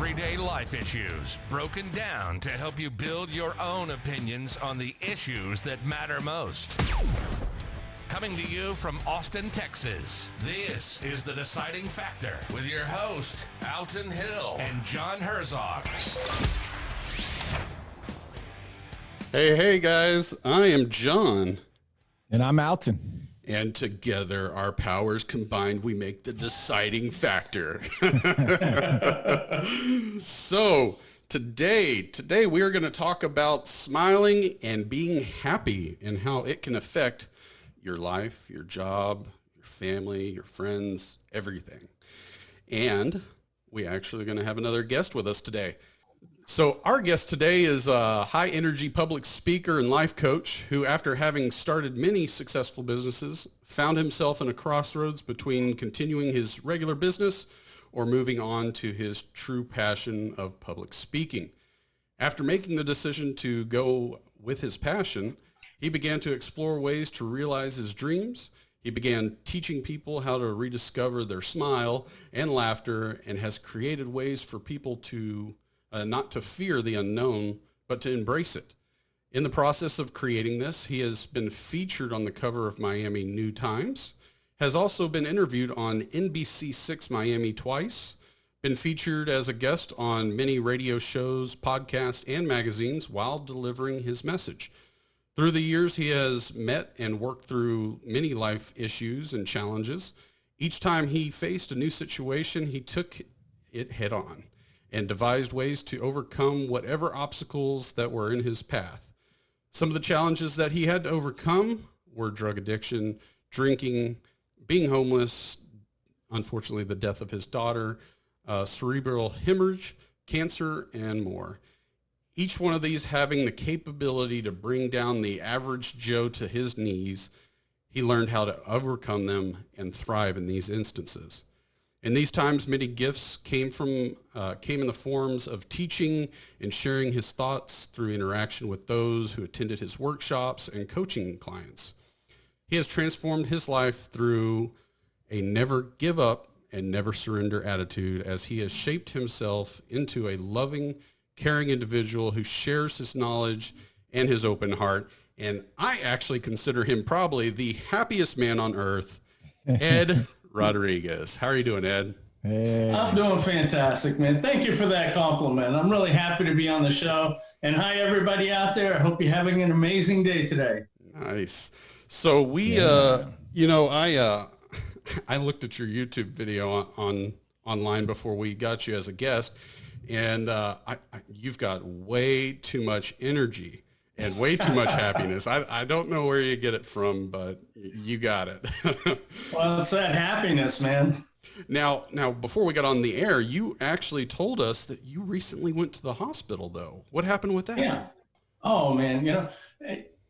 everyday life issues, broken down to help you build your own opinions on the issues that matter most. Coming to you from Austin, Texas, this is The Deciding Factor with your host, Alton Hill and John Herzog. Hey guys, I am John. And I'm Alton. And together, our powers combined, we make the deciding factor. So today we are going to talk about smiling and being happy and how it can affect your life, your job, your family, your friends, everything. And we actually are going to have another guest with us today. So our guest today is a high-energy public speaker and life coach who, after having started many successful businesses, found himself in a crossroads between continuing his regular business or moving on to his true passion of public speaking. After making the decision to go with his passion, he began to explore ways to realize his dreams. He began teaching people how to rediscover their smile and laughter, and has created ways for people to not to fear the unknown, but to embrace it. In the process of creating this, he has been featured on the cover of Miami New Times, has also been interviewed on NBC6 Miami twice, been featured as a guest on many radio shows, podcasts, and magazines while delivering his message. Through the years, he has met and worked through many life issues and challenges. Each time he faced a new situation, he took it head on and devised ways to overcome whatever obstacles that were in his path. Some of the challenges that he had to overcome were drug addiction, drinking, being homeless, unfortunately the death of his daughter, cerebral hemorrhage, cancer, and more. Each one of these having the capability to bring down the average Joe to his knees. He learned how to overcome them and thrive in these instances. In these times, many gifts came in the forms of teaching and sharing his thoughts through interaction with those who attended his workshops and coaching clients. He has transformed his life through a never give up and never surrender attitude, as he has shaped himself into a loving, caring individual who shares his knowledge and his open heart. And I actually consider him probably the happiest man on earth, Ed Rodriguez. How are you doing, Ed? Hey. I'm doing fantastic, man. Thank you for that compliment. I'm really happy to be on the show. And hi, everybody out there. I hope you're having an amazing day today. Nice. So I looked at your YouTube video online before we got you as a guest, and you've got way too much energy and way too much happiness. I don't know where you get it from, but you got it. Well, it's that happiness, man. Now, before we got on the air, you actually told us that you recently went to the hospital, though. What happened with that? Yeah. Oh, man.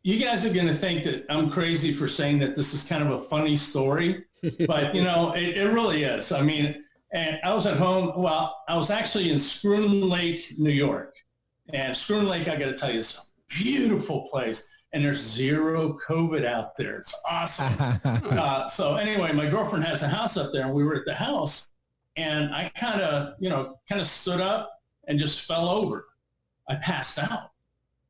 You guys are going to think that I'm crazy for saying that this is kind of a funny story, but, it really is. I mean, and I was at home. Well, I was actually in Schroon Lake, New York. And Schroon Lake, I got to tell you something. Beautiful place, and there's zero COVID out there. It's awesome. So anyway, my girlfriend has a house up there, and we were at the house, and I kind of stood up and just fell over. I passed out,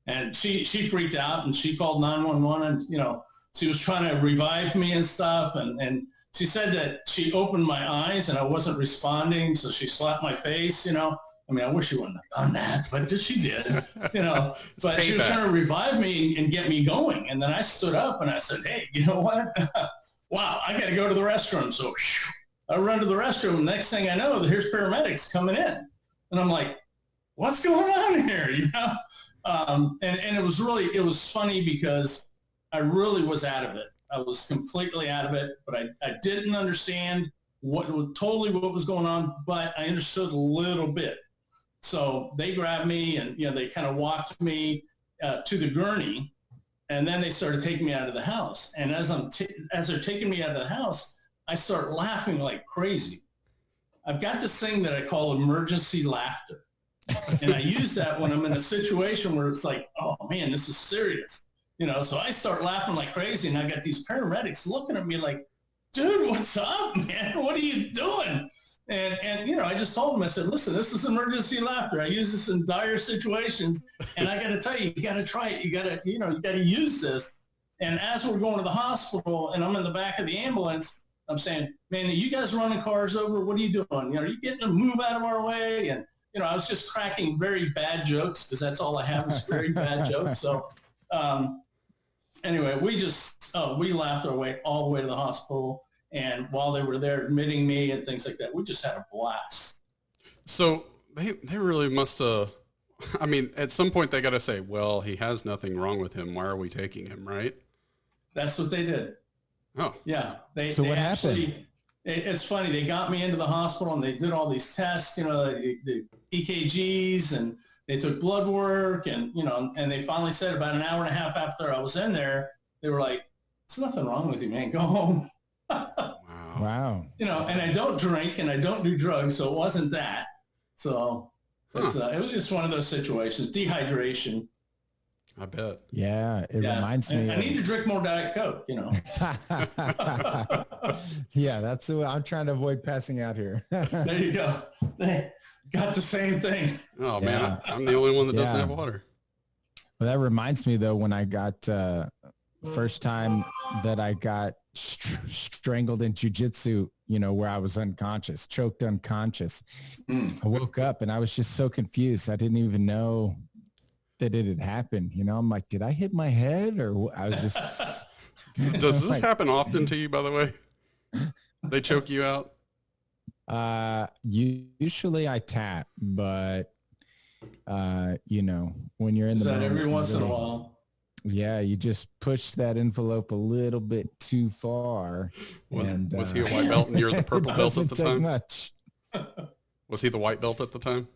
and she freaked out, and she called 911, and she was trying to revive me and stuff, and she said that she opened my eyes and I wasn't responding, so she slapped my face. I mean, I wish she wouldn't have done that, but she did, but she was trying to revive me and get me going. And then I stood up and I said, hey, you know what? Wow, I got to go to the restroom. So I run to the restroom. Next thing I know, here's paramedics coming in. And I'm like, what's going on here? And it was funny because I really was out of it. I was completely out of it, but I didn't understand what was going on, but I understood a little bit. So they grabbed me and, they kind of walked me to the gurney, and then they started taking me out of the house. And as they're taking me out of the house, I start laughing like crazy. I've got this thing that I call emergency laughter. And I use that when I'm in a situation where it's like, oh man, this is serious. So I start laughing like crazy, and I got these paramedics looking at me like, dude, what's up, man? What are you doing? And you know, I just told him, I said, listen, this is emergency laughter. I use this in dire situations. And I got to tell you, you got to try it. You got to use this. And as we're going to the hospital and I'm in the back of the ambulance, I'm saying, man, are you guys running cars over? What are you doing? You know, are you getting to move out of our way? And, you know, I was just cracking very bad jokes because that's all I have is very bad jokes. So anyway, we laughed our way all the way to the hospital. And while they were there admitting me and things like that, we just had a blast. So they really must have, I mean, at some point they got to say, well, he has nothing wrong with him. Why are we taking him, right? That's what they did. Oh. Yeah. So what happened? It's funny. They got me into the hospital and they did all these tests, you know, the EKGs, and they took blood work, and, you know, and they finally said about an hour and a half after I was in there, they were like, there's nothing wrong with you, man. Go home. Wow. You know, and I don't drink and I don't do drugs, so it wasn't that. So it was just one of those situations, dehydration. I bet. Yeah, it reminds me. I need to drink more Diet Coke, you know. Yeah, that's what I'm trying to avoid passing out here. There you go. They got the same thing. Oh, man, I'm the only one that doesn't have water. Well, that reminds me, though, when I got first time that I got strangled in jiu-jitsu, you know, where I was unconscious, choked unconscious. I woke up and I was just so confused. I didn't even know that it had happened. You know, I'm like, did I hit my head, or I was just... Does this happen often to you, by the way? They choke you out? Usually I tap, but you know, when you're in the moment, every once in a while. Yeah, you just push that envelope a little bit too far. Was he a white belt and you're the purple belt at the time? Much. Was he the white belt at the time?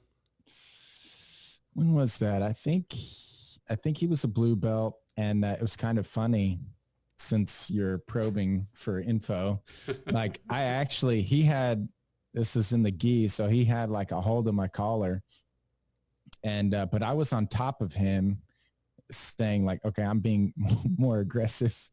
When was that? I think he was a blue belt, and it was kind of funny since you're probing for info. Like this is in the gi, so he had like a hold of my collar, and but I was on top of him, saying like, okay, I'm being more aggressive,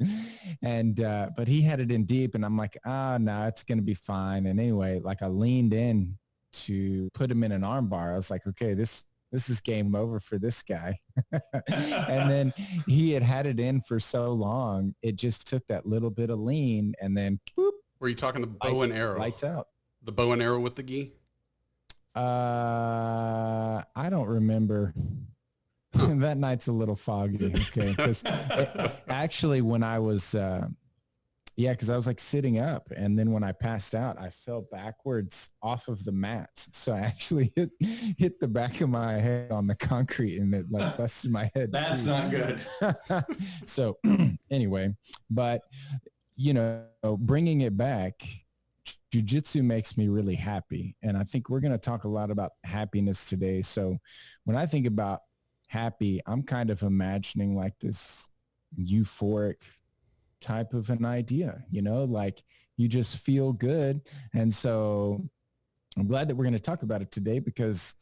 and but he had it in deep, and I'm like, no, it's gonna be fine. And anyway, like I leaned in to put him in an arm bar. I was like, okay, this is game over for this guy. And then he had it in for so long, it just took that little bit of lean, and then boop. Were you talking the bow and arrow? Lights out. The bow and arrow with the gi? I don't remember. That night's a little foggy. Okay. Because actually when I was, because I was like sitting up, and then when I passed out, I fell backwards off of the mats. So I actually hit the back of my head on the concrete, and it like busted my head. That's not good. So anyway, but you know, bringing it back, jiu-jitsu makes me really happy. And I think we're going to talk a lot about happiness today. So when I think about happy, I'm kind of imagining like this euphoric type of an idea, you know, like you just feel good. And so I'm glad that we're going to talk about it today, because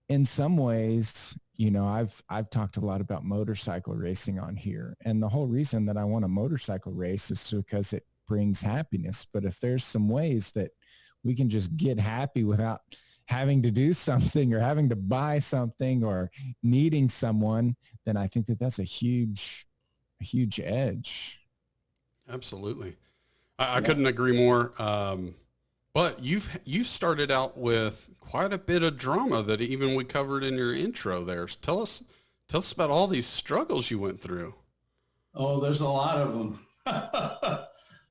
in some ways, you know, I've talked a lot about motorcycle racing on here, and the whole reason that I want a motorcycle race is because it brings happiness. But if there's some ways that we can just get happy without having to do something or having to buy something or needing someone, then I think that that's a huge edge. Absolutely. I couldn't agree more. But you started out with quite a bit of drama that even we covered in your intro there. Tell us about all these struggles you went through. Oh, there's a lot of them.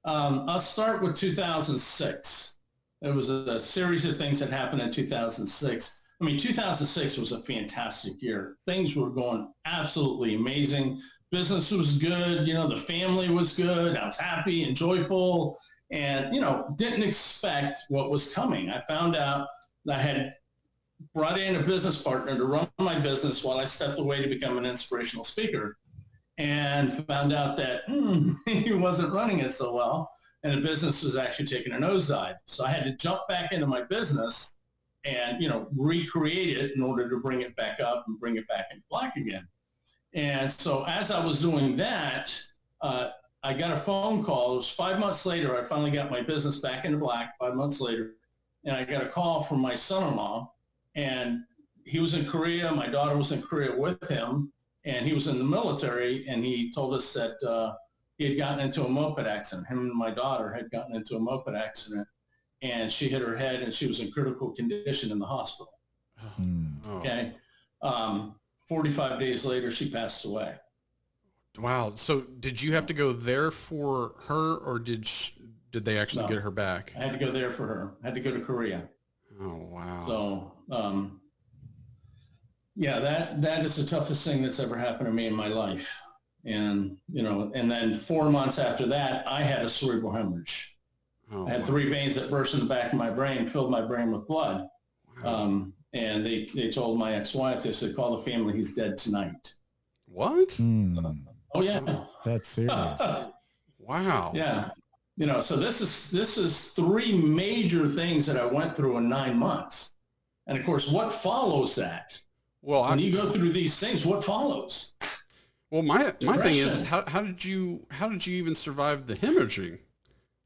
I'll start with 2006. There was a series of things that happened in 2006. I mean, 2006 was a fantastic year. Things were going absolutely amazing. Business was good. You know, the family was good. I was happy and joyful, and, you know, didn't expect what was coming. I found out that I had brought in a business partner to run my business while I stepped away to become an inspirational speaker, and found out that he wasn't running it so well, and the business was actually taking a nosedive. So I had to jump back into my business and, you know, recreate it in order to bring it back up and bring it back into black again. And so as I was doing that, I got a phone call. It was 5 months later. I finally got my business back into black 5 months later. and I got a call from my son-in-law, and he was in Korea. My daughter was in Korea with him, and he was in the military, and he told us that he had gotten into a moped accident. Him and my daughter had gotten into a moped accident, and she hit her head, and she was in critical condition in the hospital. Oh. Okay. 45 days later, she passed away. Wow. So did you have to go there for her, or did they actually get her back? I had to go there for her. I had to go to Korea. Oh, wow. So, yeah, that is the toughest thing that's ever happened to me in my life. And, and then 4 months after that, I had a cerebral hemorrhage. Oh, I had 3 veins that burst in the back of my brain, filled my brain with blood. Wow. And they told my ex-wife, they said, call the family, he's dead tonight. What? Oh, yeah. That's serious. Wow. Yeah. So this is 3 major things that I went through in 9 months. And of course, what follows that? Well, when you go through these things, what follows? Well, my thing is, how did you even survive the hemorrhaging?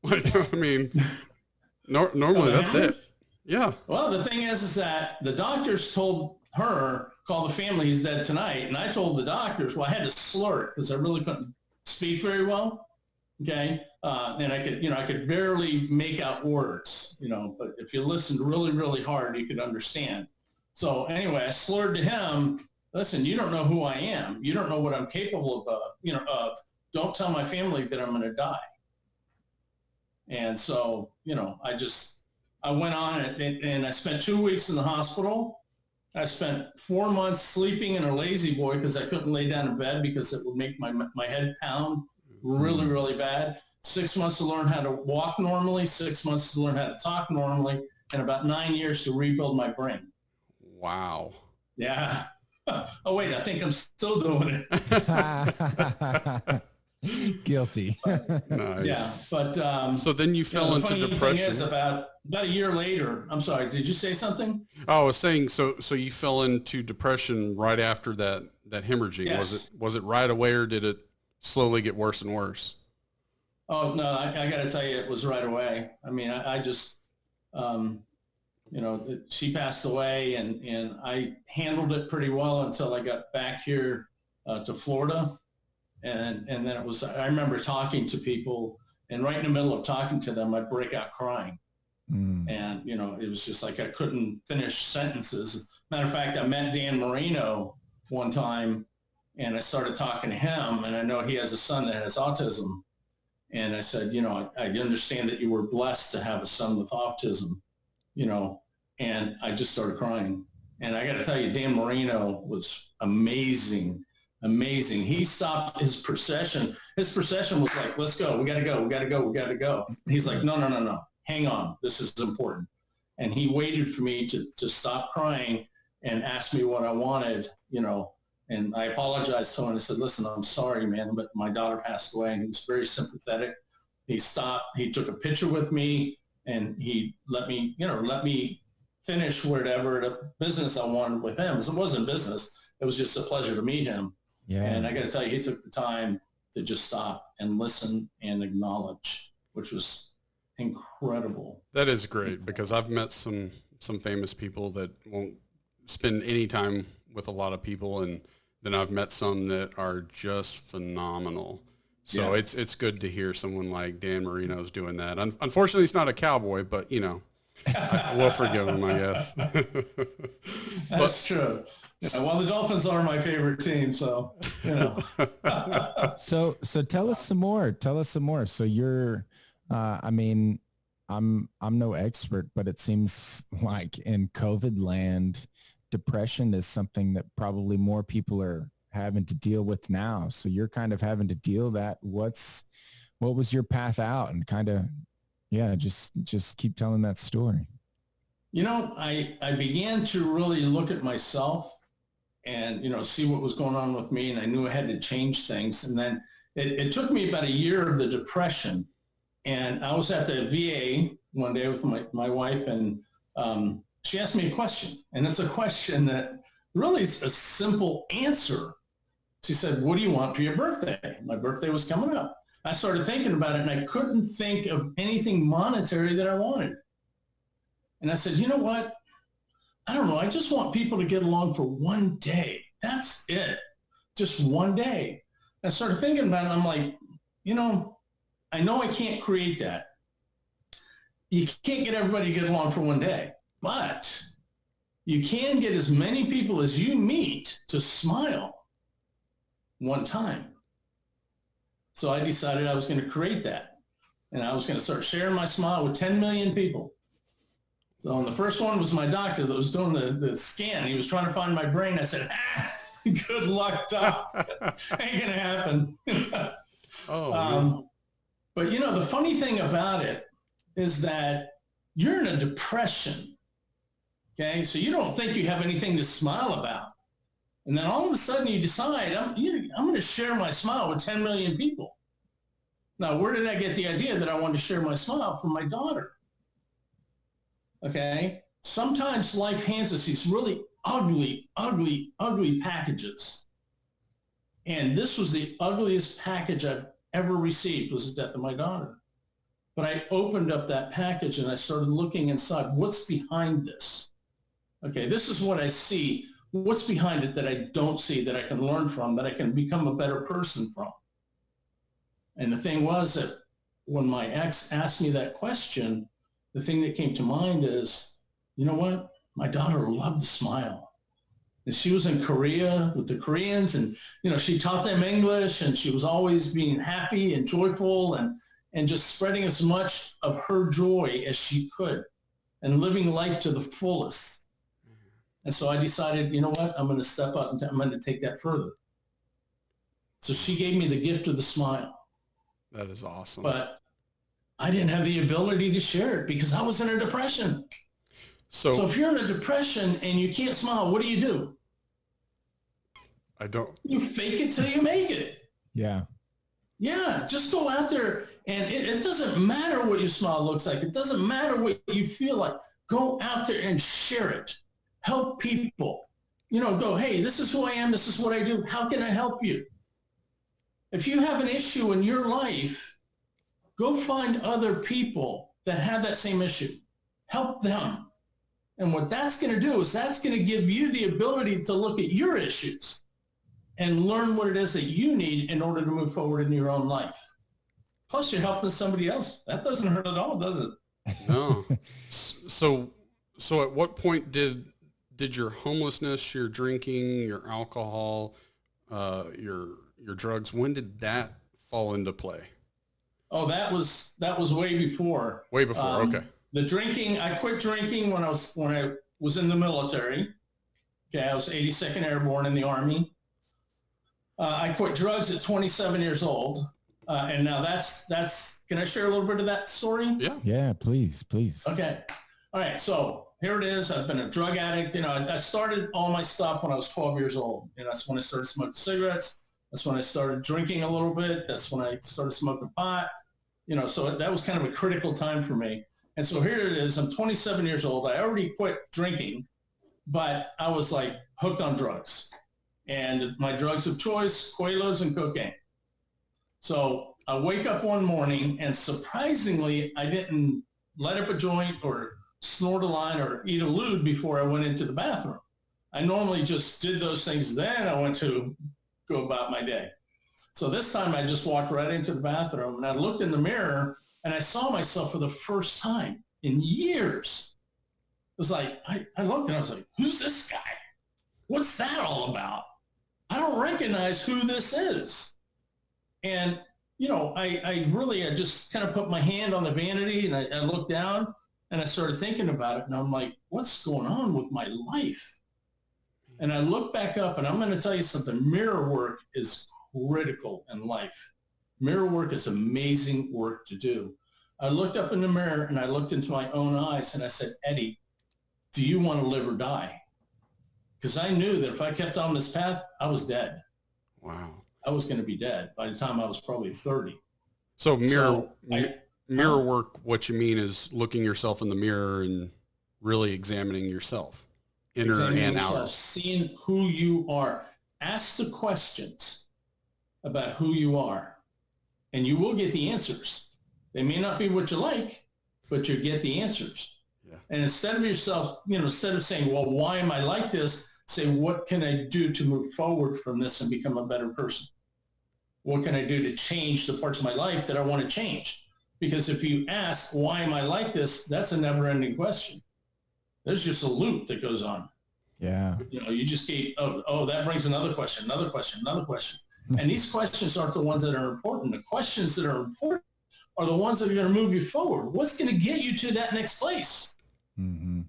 Like, I mean, normally that's it. Yeah. Well, the thing is that the doctors told her, call the family, he's dead tonight. And I told the doctors, well, I had to slur it because I really couldn't speak very well. Okay. And I could barely make out words, but if you listened really, really hard, you could understand. So anyway, I slurred to him, listen, you don't know who I am. You don't know what I'm capable of, don't tell my family that I'm going to die. And so, I went on and I spent 2 weeks in the hospital. I spent 4 months sleeping in a lazy boy because I couldn't lay down in bed because it would make my head pound really, really bad. 6 months to learn how to walk normally, 6 months to learn how to talk normally, and about 9 years to rebuild my brain. Wow. Yeah. Oh, wait, I think I'm still doing it. Guilty. Nice. Yeah, but so then you fell into depression. Thing is, about a year later. I'm sorry. Did you say something? Oh, I was saying so you fell into depression right after that hemorrhaging. Yes. Was it right away, or did it slowly get worse and worse? Oh no, I got to tell you, it was right away. I mean, I just, she passed away, and I handled it pretty well until I got back here to Florida. And then it was, I remember talking to people, and right in the middle of talking to them, I'd break out crying. And, it was just like I couldn't finish sentences. Matter of fact, I met Dan Marino one time, and I started talking to him, and I know he has a son that has autism. And I said, I understand that you were blessed to have a son with autism, and I just started crying. And I got to tell you, Dan Marino was amazing. He stopped his procession. His procession was like, let's go. We got to go. And he's like, no. Hang on. This is important. And he waited for me to stop crying and ask me what I wanted, and I apologized to him. And I said, listen, I'm sorry, man, but my daughter passed away. And he was very sympathetic. He stopped. He took a picture with me, and he let me finish whatever the business I wanted with him. It wasn't business. It was just a pleasure to meet him. Yeah. And I got to tell you, he took the time to just stop and listen and acknowledge, which was incredible. That is great, because I've met some famous people that won't spend any time with a lot of people, and then I've met some that are just phenomenal. So yeah. It's good to hear someone like Dan Marino's doing that. Unfortunately, he's not a cowboy, but we'll forgive him, I guess. That's true. Yeah, well, the Dolphins are my favorite team, so So tell us some more. So you're, I'm no expert, but it seems like in COVID land, depression is something that probably more people are having to deal with now. So you're kind of having to deal that. What was your path out, and kind of, just keep telling that story. I began to really look at myself and, see what was going on with me. And I knew I had to change things. And then it took me about a year of the depression. And I was at the VA one day with my wife, and she asked me a question. And it's a question that really is a simple answer. She said, what do you want for your birthday? My birthday was coming up. I started thinking about it, and I couldn't think of anything monetary that I wanted. And I said, you know what? I don't know. I just want people to get along for one day. That's it. Just one day. I started thinking about it. I'm like, I know I can't create that. You can't get everybody to get along for one day, but you can get as many people as you meet to smile one time. So I decided I was going to create that. And I was going to start sharing my smile with 10 million people. So the first one was my doctor that was doing the scan. He was trying to find my brain. I said, good luck, doc. Ain't going to happen. But, the funny thing about it is that you're in a depression. Okay, so you don't think you have anything to smile about. And then all of a sudden you decide, I'm going to share my smile with 10 million people. Now, where did I get the idea that I wanted to share my smile from my daughter? Okay, sometimes life hands us these really ugly, ugly, ugly packages. And this was the ugliest package I've ever received, was the death of my daughter. But I opened up that package and I started looking inside. What's behind this? Okay, this is what I see. What's behind it that I don't see, that I can learn from, that I can become a better person from? And the thing was that when my ex asked me that question, the thing that came to mind is, you know what? My daughter loved to smile. And she was in Korea with the Koreans, and, she taught them English, and she was always being happy and joyful and just spreading as much of her joy as she could and living life to the fullest. And so I decided, you know what? I'm going to step up and I'm going to take that further. So she gave me the gift of the smile. That is awesome. But I didn't have the ability to share it because I was in a depression. So if you're in a depression and you can't smile, what do? I don't. You fake it till you make it. Yeah. Yeah, just go out there, and it doesn't matter what your smile looks like. It doesn't matter what you feel like. Go out there and share it. Help people. Go, hey, this is who I am. This is what I do. How can I help you? If you have an issue in your life, go find other people that have that same issue. Help them. And what that's going to do is that's going to give you the ability to look at your issues and learn what it is that you need in order to move forward in your own life. Plus, you're helping somebody else. That doesn't hurt at all, does it? No. So at what point did your homelessness, your drinking, your alcohol, your drugs, when did that fall into play? Oh, that was way before. Way before, okay. The drinking, I quit drinking when I was in the military. Okay, I was 82nd Airborne in the Army. I quit drugs at 27 years old. And now that's, can I share a little bit of that story? Yeah. Yeah, please. Okay. All right. So here it is. I've been a drug addict. I started all my stuff when I was 12 years old. That's when I started smoking cigarettes. That's when I started drinking a little bit. That's when I started smoking pot. So that was kind of a critical time for me. And so here it is. I'm 27 years old. I already quit drinking, but I was like hooked on drugs. And my drugs of choice, Quaaludes and cocaine. So I wake up one morning and surprisingly, I didn't light up a joint or snort a line or eat a lewd before I went into the bathroom. I normally just did those things. Then I went to go about my day. So this time I just walked right into the bathroom and I looked in the mirror and I saw myself for the first time in years. It was like, I looked and I was like, who's this guy? What's that all about? I don't recognize who this is. And, I just kind of put my hand on the vanity and I looked down and I started thinking about it. And I'm like, what's going on with my life? And I look back up and I'm going to tell you something. Mirror work is critical in life. Mirror work is amazing work to do. I looked up in the mirror and I looked into my own eyes and I said, Eddie, do you want to live or die? Because I knew that if I kept on this path, I was dead. Wow. I was going to be dead by the time I was probably 30. So mirror work, what you mean is looking yourself in the mirror and really examining yourself, inner and outer. Seeing who you are. Ask the questions about who you are, and you will get the answers. They may not be what you like, but you get the answers. And instead of yourself, instead of saying, well, why am I like this? Say, what can I do to move forward from this and become a better person? What can I do to change the parts of my life that I want to change? Because if you ask, why am I like this? That's a never-ending question. There's just a loop that goes on. Yeah. You just keep, that brings another question, another question, another question. And these questions aren't the ones that are important. The questions that are important are the ones that are going to move you forward. What's going to get you to that next place? Mm-hmm.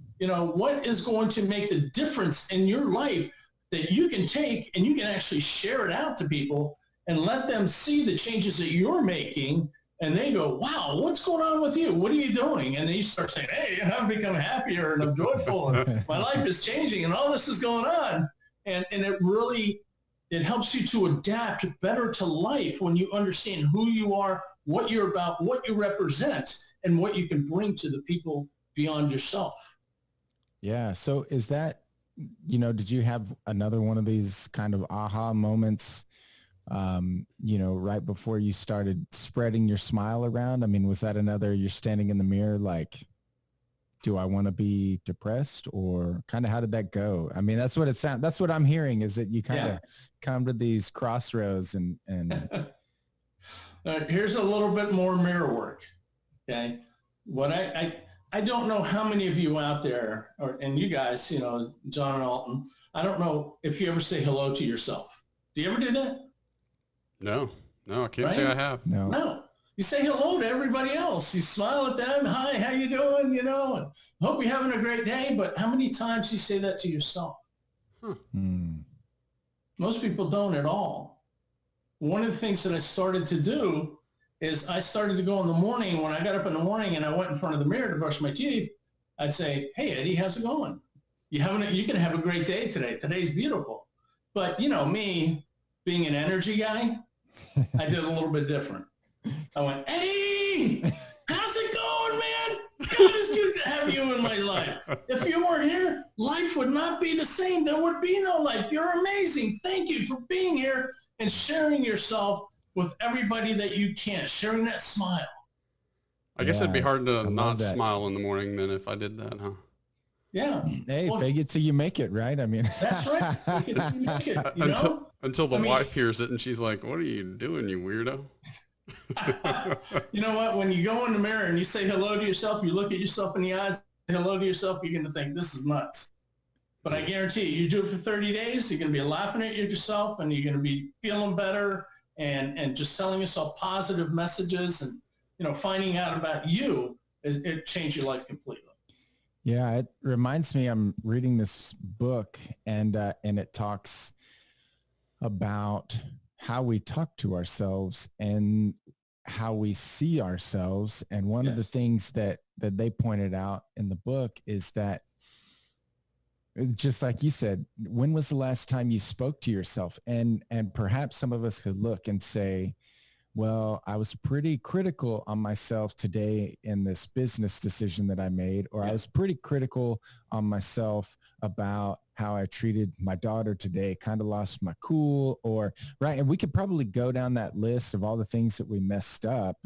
What is going to make the difference in your life that you can take and you can actually share it out to people and let them see the changes that you're making, and they go, wow, what's going on with you? What are you doing? And then you start saying, hey, I've become happier and I'm joyful and my life is changing and all this is going on. And it helps you to adapt better to life when you understand who you are, what you're about, what you represent, and what you can bring to the people beyond yourself. Yeah. So is that, did you have another one of these kind of aha moments, right before you started spreading your smile around? I mean, was that another, you're standing in the mirror like, do I want to be depressed, or kind of how did that go? I mean, that's what it sounds, that's what I'm hearing, is that you kind of come to these crossroads and here's a little bit more mirror work. Okay. What I don't know how many of you out there, and you guys, John and Alton, I don't know if you ever say hello to yourself. Do you ever do that? No, I can't say I have. No. You say hello to everybody else. You smile at them. Hi, how you doing? And hope you're having a great day. But how many times do you say that to yourself? Most people don't at all. One of the things that I started to do is I started to go in the morning. When I got up in the morning and I went in front of the mirror to brush my teeth, I'd say, hey, Eddie, how's it going? You're going to have a great day today. Today's beautiful. But, me being an energy guy, I did a little bit different. I went, Eddie, how's it going, man? God is good to have you in my life. If you weren't here, life would not be the same. There would be no life. You're amazing. Thank you for being here and sharing yourself with everybody that you can, sharing that smile. I guess it'd be hard to not smile in the morning then if I did that, huh? Yeah. Hey, fake it till you make it, right? I mean, that's right. Fake it till you make it, Until the wife hears it and she's like, what are you doing, you weirdo? You know what? When you go in the mirror and you say hello to yourself, you look at yourself in the eyes, hello to yourself, you're going to think, this is nuts. But I guarantee you do it for 30 days, you're going to be laughing at yourself and you're going to be feeling better and just telling yourself positive messages and, finding out about you, it changed your life completely. Yeah, it reminds me, I'm reading this book and it talks about how we talk to ourselves and how we see ourselves. And one of the things that they pointed out in the book is that, just like you said, when was the last time you spoke to yourself? And perhaps some of us could look and say, well, I was pretty critical on myself today in this business decision that I made, or I was pretty critical on myself about how I treated my daughter today, kind of lost my cool, or right. And we could probably go down that list of all the things that we messed up.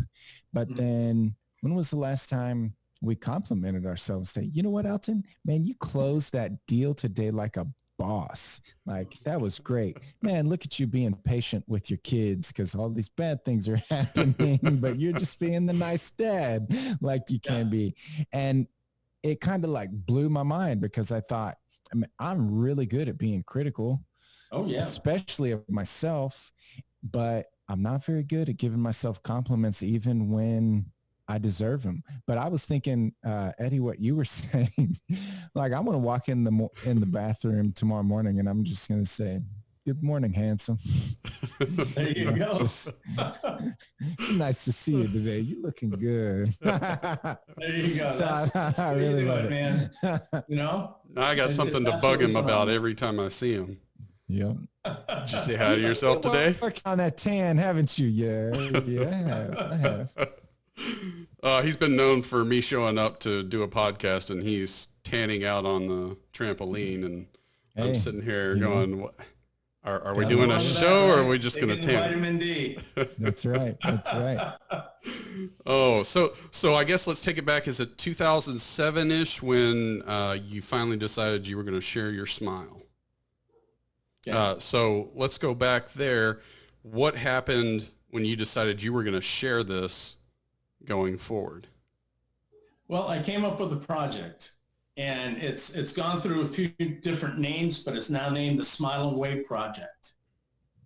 But then when was the last time we complimented ourselves? Say, you know what, Alton, man, you closed that deal today like a boss. Like, that was great, man. Look at you being patient with your kids because all these bad things are happening, but you're just being the nice dad like you can be. And it kind of like blew my mind because I thought, I mean, I'm really good at being critical, especially of myself, but I'm not very good at giving myself compliments even when I deserve them. But I was thinking, Eddie, what you were saying, like, I'm going to walk in the bathroom tomorrow morning and I'm just going to say, good morning, handsome. There you go. It's nice to see you today. You're looking good. There you go. So I really love it, man. Now I got something to bug him about every time I see him. Yep. Did you say hi to yourself today? Work on that tan, haven't you? Yeah, I have. He's been known for me showing up to do a podcast and he's tanning out on the trampoline and I'm sitting here going, Are we doing a show or are we just going to take vitamin D? That's right. That's right. Oh, so I guess let's take it back. Is it 2007-ish when you finally decided you were going to share your smile? Yeah. So let's go back there. What happened when you decided you were going to share this going forward? Well, I came up with a project, and it's gone through a few different names, but it's now named the Smile and Wave Project.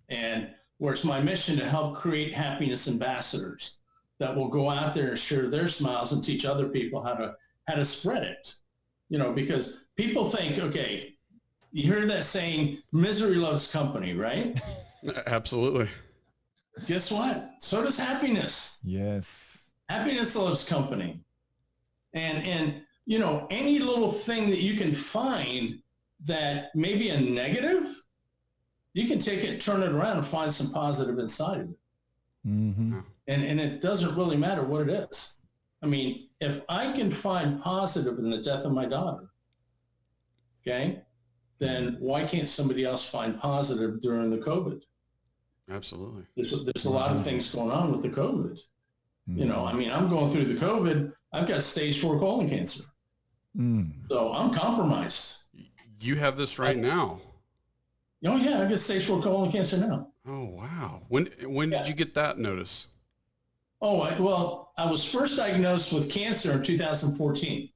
And where it's my mission to help create happiness ambassadors that will go out there and share their smiles and teach other people how to spread it. You know, because people think, okay, you hear that saying, misery loves company, right? Absolutely. Guess what? So does happiness. Yes. Happiness loves company. And you know, any little thing that you can find that may be a negative, you can take it, turn it around, and find some positive inside of it. Mm-hmm. And it doesn't really matter what it is. I mean, if I can find positive in the death of my daughter, okay, then why can't somebody else find positive during the COVID? Absolutely. There's a lot of things going on with the COVID. You know, I mean, I'm going through the COVID. I've got stage 4 colon cancer. So I'm compromised. You have this right now. Oh, yeah, I've got stage 4 colon cancer now. Oh, wow. When did you get that notice? Oh, I was first diagnosed with cancer in 2014.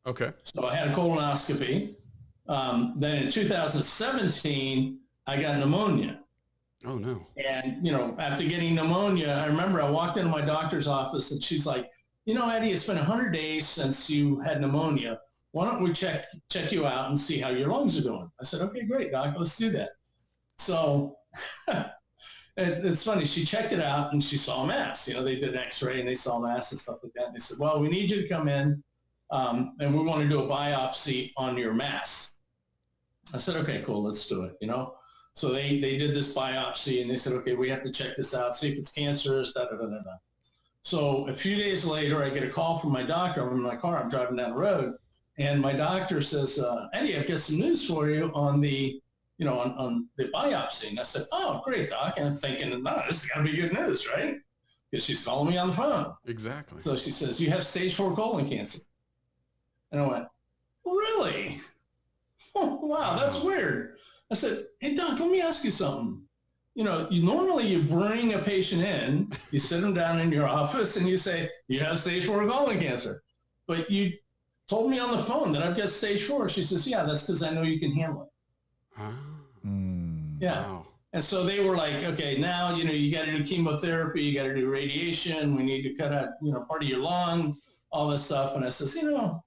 Okay. So I had a colonoscopy. Then in 2017, I got pneumonia. Oh, no. And, you know, after getting pneumonia, I remember I walked into my doctor's office and she's like, you know, Eddie, it's been 100 days since you had pneumonia. Why don't we check you out and see how your lungs are doing? I said, okay, great, doc, let's do that. So it's funny. She checked it out and she saw a mass. You know, they did an x-ray and they saw a mass and stuff like that. And they said, well, we need you to come in and we want to do a biopsy on your mass. I said, okay, cool, let's do it, you know. So they did this biopsy and they said, okay, we have to check this out, see if it's cancerous, da-da-da-da-da. So a few days later, I get a call from my doctor. I'm in my car, I'm driving down the road, and my doctor says, Eddie, I've got some news for you on the, you know, on the biopsy. And I said, oh, great, doc. And I'm thinking, no, this is got to be good news, right? Because she's calling me on the phone. Exactly. So she says, you have stage 4 colon cancer. And I went, really? Oh, wow, that's weird. I said, hey, doc, let me ask you something. You know, normally you bring a patient in, you sit them down in your office and you say, you have stage 4 colon cancer. But you told me on the phone that I've got stage 4. She says, yeah, that's because I know you can handle it. Yeah. Wow. And so they were like, okay, now, you know, you got to do chemotherapy, you got to do radiation, we need to cut out, you know, part of your lung, all this stuff. And I says, you know,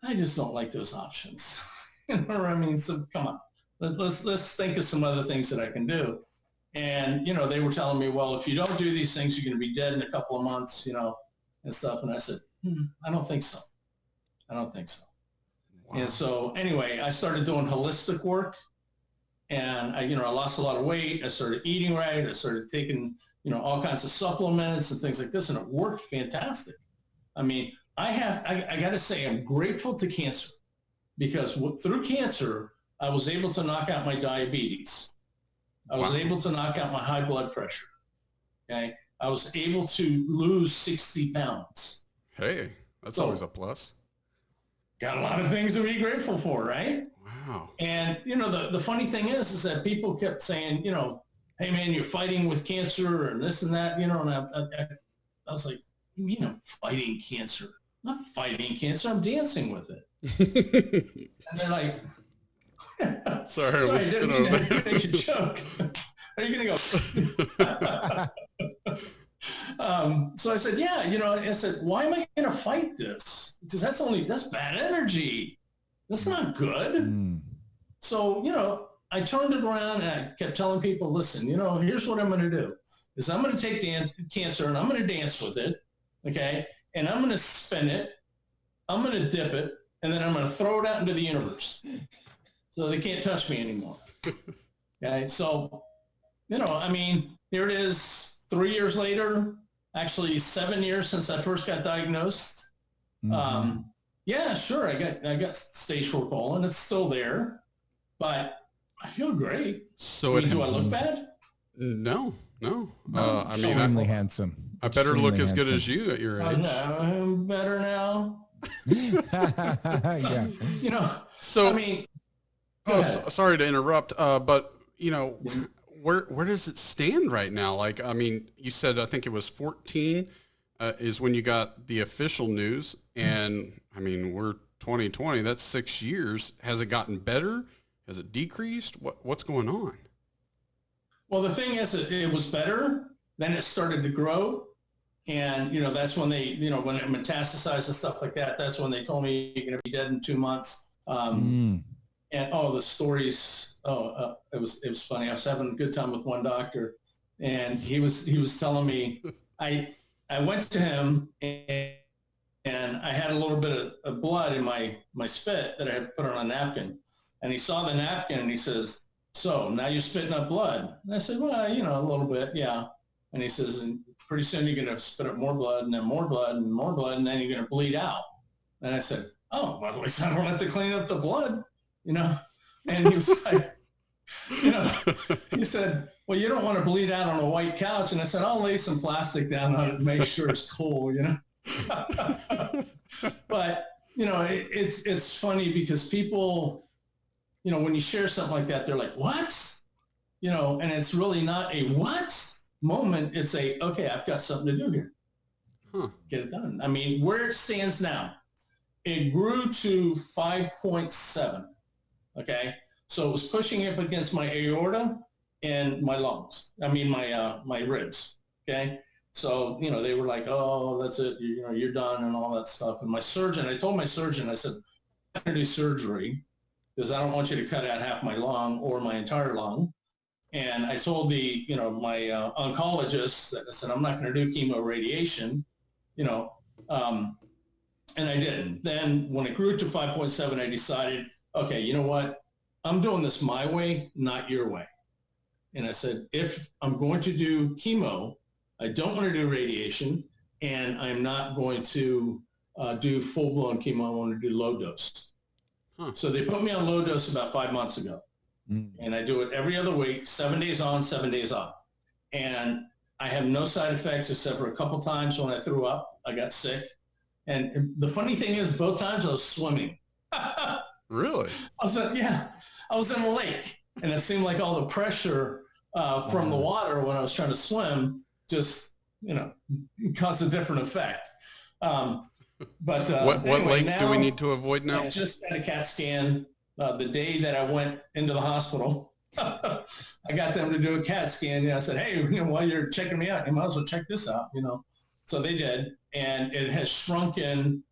I just don't like those options. You know what I mean? So come on. Let's think of some other things that I can do. And, you know, they were telling me, well, if you don't do these things, you're going to be dead in a couple of months, you know, and stuff. And I said, I don't think so. I don't think so. Wow. And so anyway, I started doing holistic work and I lost a lot of weight. I started eating right. I started taking, you know, all kinds of supplements and things like this. And it worked fantastic. I mean, I got to say, I'm grateful to cancer because through cancer, I was able to knock out my diabetes. I was able to knock out my high blood pressure. Okay. I was able to lose 60 pounds. Hey, that's always a plus. Got a lot of things to be grateful for, right? Wow. And, you know, the funny thing is that people kept saying, you know, hey, man, you're fighting with cancer and this and that, you know, and I was like, you mean I'm fighting cancer? I'm not fighting cancer. I'm dancing with it. And they're like, Sorry, I didn't mean to make a joke. Are you going to go? So I said, yeah, you know, I said, why am I going to fight this? Because that's bad energy. That's not good. So, you know, I turned it around and I kept telling people, listen, you know, here's what I'm going to do is I'm going to take cancer and I'm going to dance with it. Okay. And I'm going to spin it. I'm going to dip it. And then I'm going to throw it out into the universe. So they can't touch me anymore. Okay. So, you know, I mean, here it is 3 years later, actually 7 years since I first got diagnosed. Yeah, sure. I got stage 4 colon. It's still there, but I feel great. So do I look bad? No. I mean, Extremely handsome. I better look as good as you at your age. I'm better now. Yeah. So, I mean, sorry to interrupt, but where does it stand right now? Like, I mean, you said, I think it was 14 is when you got the official news, and I mean, we're 2020, that's 6 years. Has it gotten better? Has it decreased? What's going on? Well, the thing is, it was better. Then it started to grow. And, that's when they, when it metastasized and stuff like that, that's when they told me you're going to be dead in 2 months. And, the stories, it was funny. I was having a good time with one doctor, and he was telling me, I went to him and I had a little bit of blood in my spit that I had put on a napkin. And he saw the napkin and he says, "So now you're spitting up blood." And I said, "Well, a little bit, yeah." And he says, "And pretty soon you're going to spit up more blood and then more blood and more blood, and then you're going to bleed out." And I said, "Oh, well, at least I don't have to clean up the blood, And he was like, he said, "Well, you don't want to bleed out on a white couch." And I said, "I'll lay some plastic down on it and make sure it's cool, But, it's funny because people, when you share something like that, they're like, "What?" And it's really not a what moment. It's a, okay, I've got something to do here. Get it done. I mean, where it stands now, it grew to 5.7. Okay. So it was pushing up against my aorta and my lungs. I mean, my ribs. Okay. So, they were like, "Oh, that's it. You're done," and all that stuff. And I told my surgeon, I said, "I'm going to do surgery because I don't want you to cut out half my lung or my entire lung." And I told my oncologist that I said, "I'm not going to do chemo radiation," and I didn't. Then when it grew to 5.7, I decided, okay, you know what? I'm doing this my way, not your way. And I said, if I'm going to do chemo, I don't want to do radiation, and I'm not going to do full-blown chemo. I want to do low dose. So they put me on low dose about 5 months ago. And I do it every other week, 7 days on, 7 days off. And I have no side effects except for a couple times when I threw up, I got sick. And the funny thing is, both times I was swimming. Really? I was in a lake, and it seemed like all the pressure from the water when I was trying to swim just, caused a different effect. But what lake do we need to avoid now? I just had a CAT scan the day that I went into the hospital. I got them to do a CAT scan. I said, "Hey, while you're checking me out, you might as well check this out." So they did, and it has shrunken.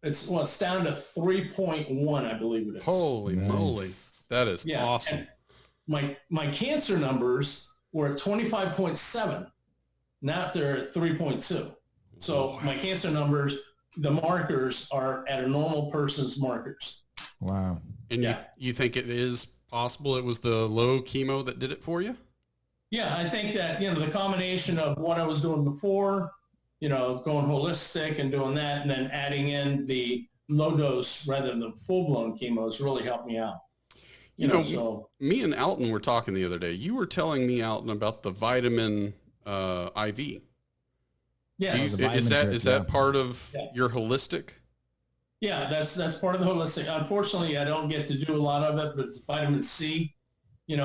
It's down to 3.1, I believe it is. Holy moly, that is awesome. And my cancer numbers were at 25.7. Now they're at 3.2. So my cancer numbers, the markers are at a normal person's markers. Wow. And you think it is possible it was the low chemo that did it for you? Yeah, I think that, the combination of what I was doing before, going holistic and doing that, and then adding in the low dose rather than full-blown chemo has really helped me out. Me and Alton were talking the other day. You were telling me, Alton, about the vitamin IV. Yes. Is that part of your holistic? Yeah, that's part of the holistic. Unfortunately, I don't get to do a lot of it, but it's vitamin C, and,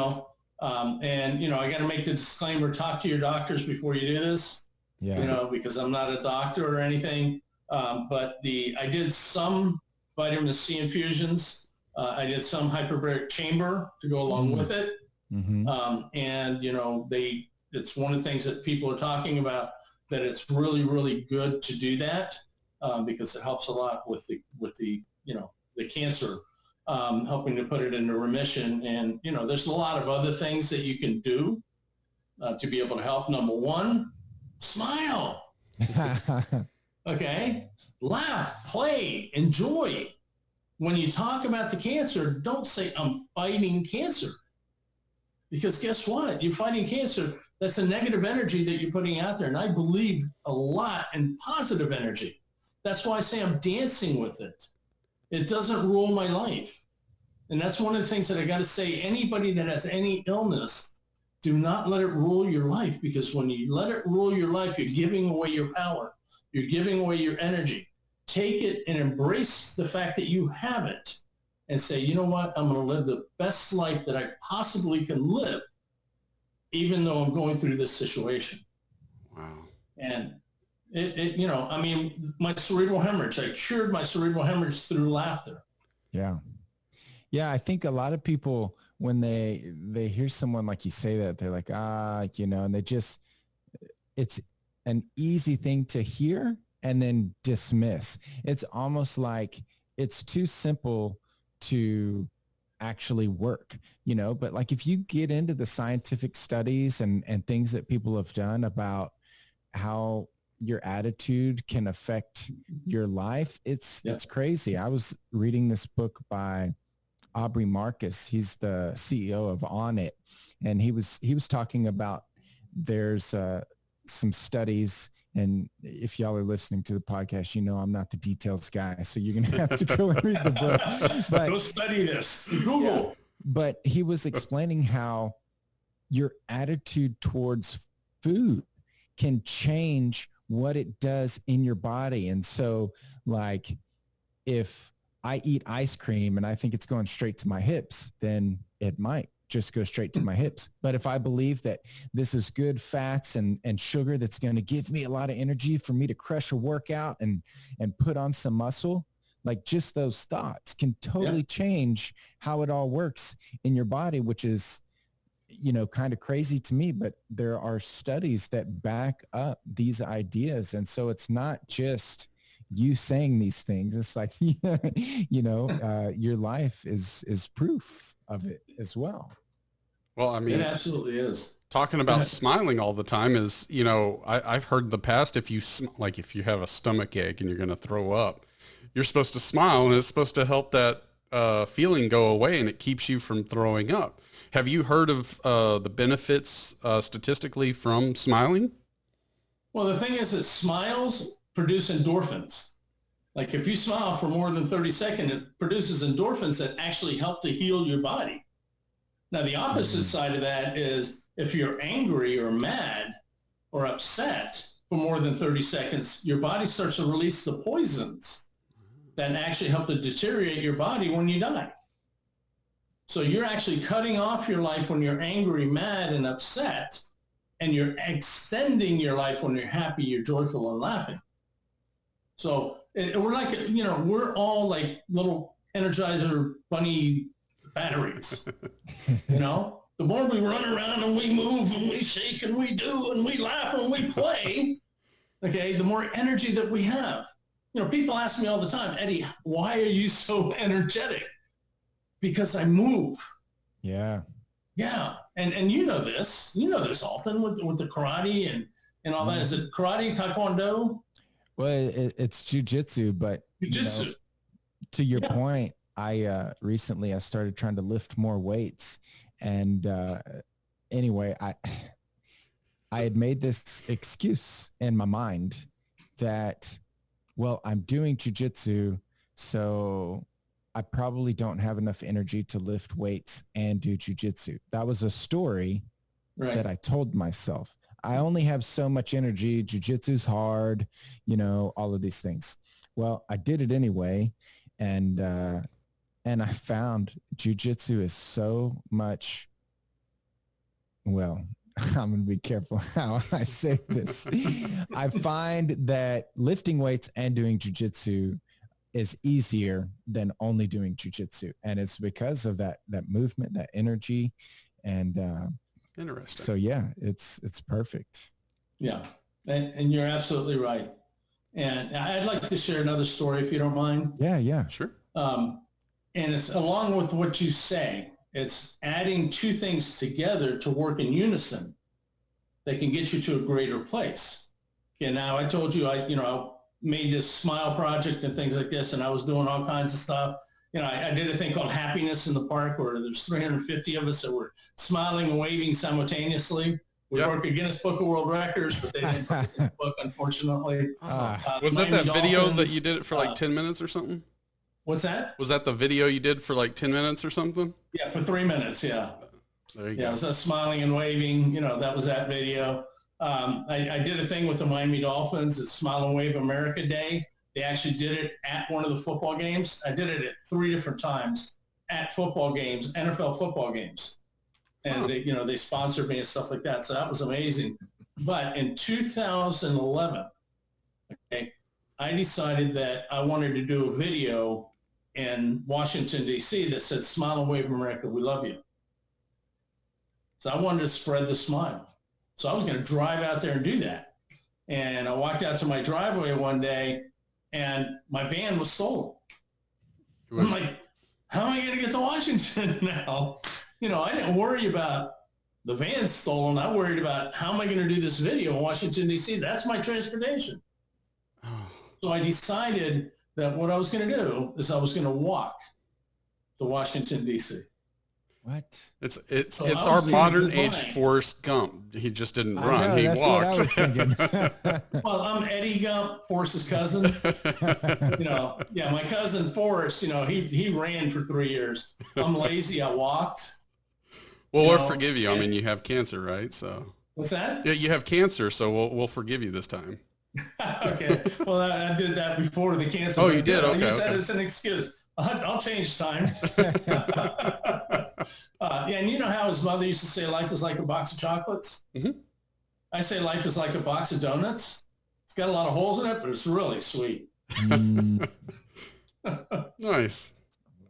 I got to make the disclaimer, talk to your doctors before you do this, because I'm not a doctor or anything. But I did some vitamin C infusions. I did some hyperbaric chamber to go along with it. Mm-hmm. And, it's one of the things that people are talking about, that it's really, really good to do that. Because it helps a lot with the cancer, helping to put it into remission. And, there's a lot of other things that you can do to be able to help. Number one, smile. Okay. Laugh, play, enjoy. When you talk about the cancer, don't say, "I'm fighting cancer." Because guess what? You're fighting cancer. That's a negative energy that you're putting out there. And I believe a lot in positive energy. That's why I say I'm dancing with it. It doesn't rule my life. And that's one of the things that I got to say, anybody that has any illness, do not let it rule your life, because when you let it rule your life, you're giving away your power. You're giving away your energy. Take it and embrace the fact that you have it and say, you know what, I'm going to live the best life that I possibly can live, even though I'm going through this situation. Wow. And my cerebral hemorrhage, I cured my cerebral hemorrhage through laughter. Yeah. Yeah. I think a lot of people, when they hear someone like you say that, they're like, and it's an easy thing to hear and then dismiss. It's almost like it's too simple to actually work, but like if you get into the scientific studies and things that people have done about how your attitude can affect your life, it's crazy. I was reading this book by Aubrey Marcus. He's the CEO of On It. And he was talking about there's some studies, and if y'all are listening to the podcast, I'm not the details guy, so you're going to have to go and read the book. But go study this. Google. Yeah. But he was explaining how your attitude towards food can change what it does in your body. And so, like, if I eat ice cream and I think it's going straight to my hips, then it might just go straight to my hips. But if I believe that this is good fats and sugar that's going to give me a lot of energy for me to crush a workout and put on some muscle, like just those thoughts can totally change how it all works in your body, which is, kind of crazy to me, but there are studies that back up these ideas. And so it's not just you saying these things. It's like, your life is proof of it as well. Well, I mean, it absolutely is. Talking about smiling all the time is, I've heard in the past, if you have a stomach ache and you're going to throw up, you're supposed to smile, and it's supposed to help that feeling go away, and it keeps you from throwing up. Have you heard of the benefits statistically from smiling? Well, the thing is that smiles produce endorphins. Like if you smile for more than 30 seconds, it produces endorphins that actually help to heal your body. Now, the opposite side of that is if you're angry or mad or upset for more than 30 seconds, your body starts to release the poisons that actually help to deteriorate your body when you die. So you're actually cutting off your life when you're angry, mad, and upset, and you're extending your life when you're happy, you're joyful, and laughing. So we're like, we're all like little Energizer bunny batteries. The more we run around and we move and we shake and we do and we laugh and we play, okay, the more energy that we have. People ask me all the time, Eddie, why are you so energetic? Because I move. Yeah. Yeah. And you know this, Alton, with the karate and all that. Is it karate, taekwondo? Well, it's jujitsu, but to your point, I recently started trying to lift more weights, and anyway, I had made this excuse in my mind that, well, I'm doing jujitsu, so I probably don't have enough energy to lift weights and do jujitsu. That was a story that I told myself. I only have so much energy. Jiu-jitsu's hard, all of these things. Well, I did it anyway. And I found jiu-jitsu is so much, well, I'm going to be careful how I say this. I find that lifting weights and doing jiu-jitsu is easier than only doing jiu-jitsu. And it's because of that movement, that energy. And, interesting. So yeah, it's perfect. Yeah. And you're absolutely right. And I'd like to share another story if you don't mind. Yeah. Sure. And it's along with what you say, it's adding two things together to work in unison that can get you to a greater place. Okay. Now I told you, I made this smile project and things like this, and I was doing all kinds of stuff. I did a thing called Happiness in the Park, where there's 350 of us that were smiling and waving simultaneously. We broke a Guinness Book of World Records, but they didn't put the book, unfortunately. Was that video that you did it for like 10 minutes or something? What's that? Was that the video you did for like 10 minutes or something? Yeah, for 3 minutes. Yeah. There you Yeah, go. it was us smiling and waving. That was that video. I did a thing with the Miami Dolphins. It's Smile and Wave America Day. They actually did it at one of the football games. I did it at 3 different times at football games, NFL football games. And they sponsored me and stuff like that. So that was amazing. But in 2011, okay, I decided that I wanted to do a video in Washington, D.C. that said, Smile and Wave America, we love you. So I wanted to spread the smile. So I was going to drive out there and do that. And I walked out to my driveway one day, and my van was stolen. I'm like, how am I going to get to Washington now? I didn't worry about the van stolen. I worried about how am I going to do this video in Washington, D.C. That's my transportation. So I decided that what I was going to do is I was going to walk to Washington, D.C. What? It's our modern age Forrest Gump. He just didn't run. He walked. What I was thinking. Well, I'm Eddie Gump, Forrest's cousin. My cousin Forrest, he ran for 3 years. I'm lazy. I walked. Well, we'll forgive you. I mean, you have cancer, right? So. What's that? Yeah, you have cancer, so we'll forgive you this time. Okay. Well, I did that before the cancer. Oh, you did? Okay. You said it's an excuse. I'll change time. And you know how his mother used to say life was like a box of chocolates? Mm-hmm. I say life is like a box of donuts. It's got a lot of holes in it, but it's really sweet. Nice.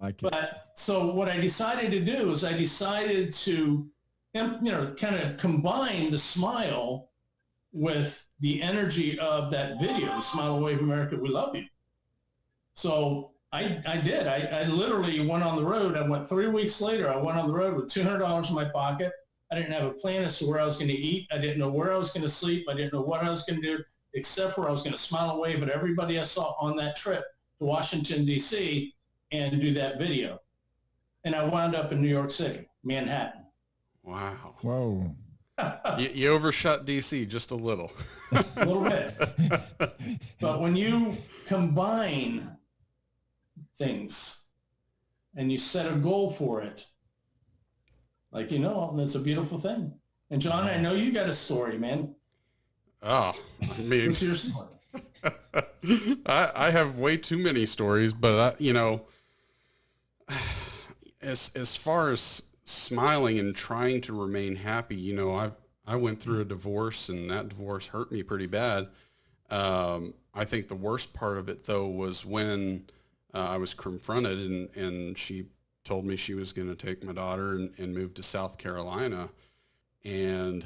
Like it. But so what I decided to do is I decided to, kind of combine the smile with the energy of that video, Smile and Wave America, we love you. So I did. I literally went on the road. I went 3 weeks later. I went on the road with $200 in my pocket. I didn't have a plan as to where I was going to eat. I didn't know where I was going to sleep. I didn't know what I was going to do, except for I was going to smile and wave at everybody I saw on that trip to Washington, D.C., and do that video. And I wound up in New York City, Manhattan. Wow. Whoa. You overshot D.C. just a little. A little bit. But when you combine things and you set a goal for it, it's a beautiful thing. And John, I know you got a story, man. Oh, I mean, What's your story? I have way too many stories, but as far as smiling and trying to remain happy, I went through a divorce, and that divorce hurt me pretty bad. I think the worst part of it, though, was when I was confronted, and she told me she was going to take my daughter and move to South Carolina. And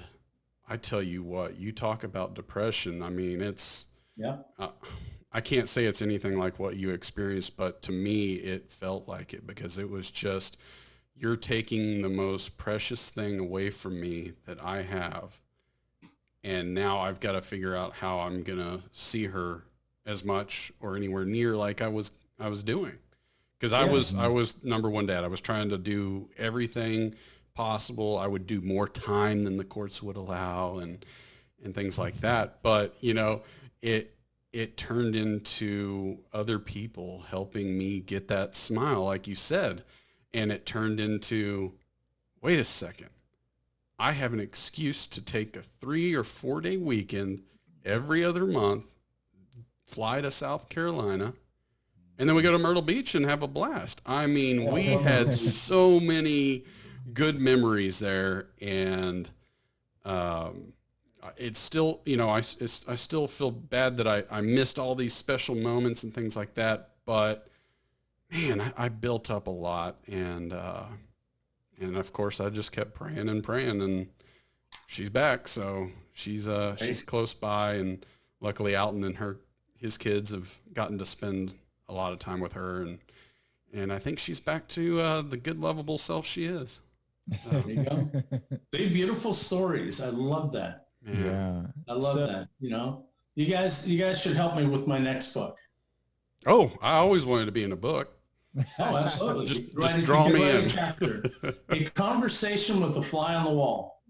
I tell you what, you talk about depression. I mean, it's, I can't say it's anything like what you experienced, but to me, it felt like it, because it was just, you're taking the most precious thing away from me that I have. And now I've got to figure out how I'm going to see her as much or anywhere near like I was doing. Because I was number one dad. I was trying to do everything possible. I would do more time than the courts would allow and things like that. But, it turned into other people helping me get that smile, like you said. And it turned into, wait a second, I have an excuse to take a 3 or 4 day weekend every other month, fly to South Carolina, and then we go to Myrtle Beach and have a blast. I mean, we had so many good memories there, and it's still, I still feel bad that I missed all these special moments and things like that, but man, I built up a lot, and of course I just kept praying, and she's back, so she's close by, and luckily Alton and his kids have gotten to spend a lot of time with her, and I think she's back to the good, lovable self she is. There you go. They're beautiful stories. I love that. Yeah. I love that. You guys should help me with my next book. Oh, I always wanted to be in a book. Oh, absolutely. Just draw me in. Chapter. A conversation with a fly on the wall.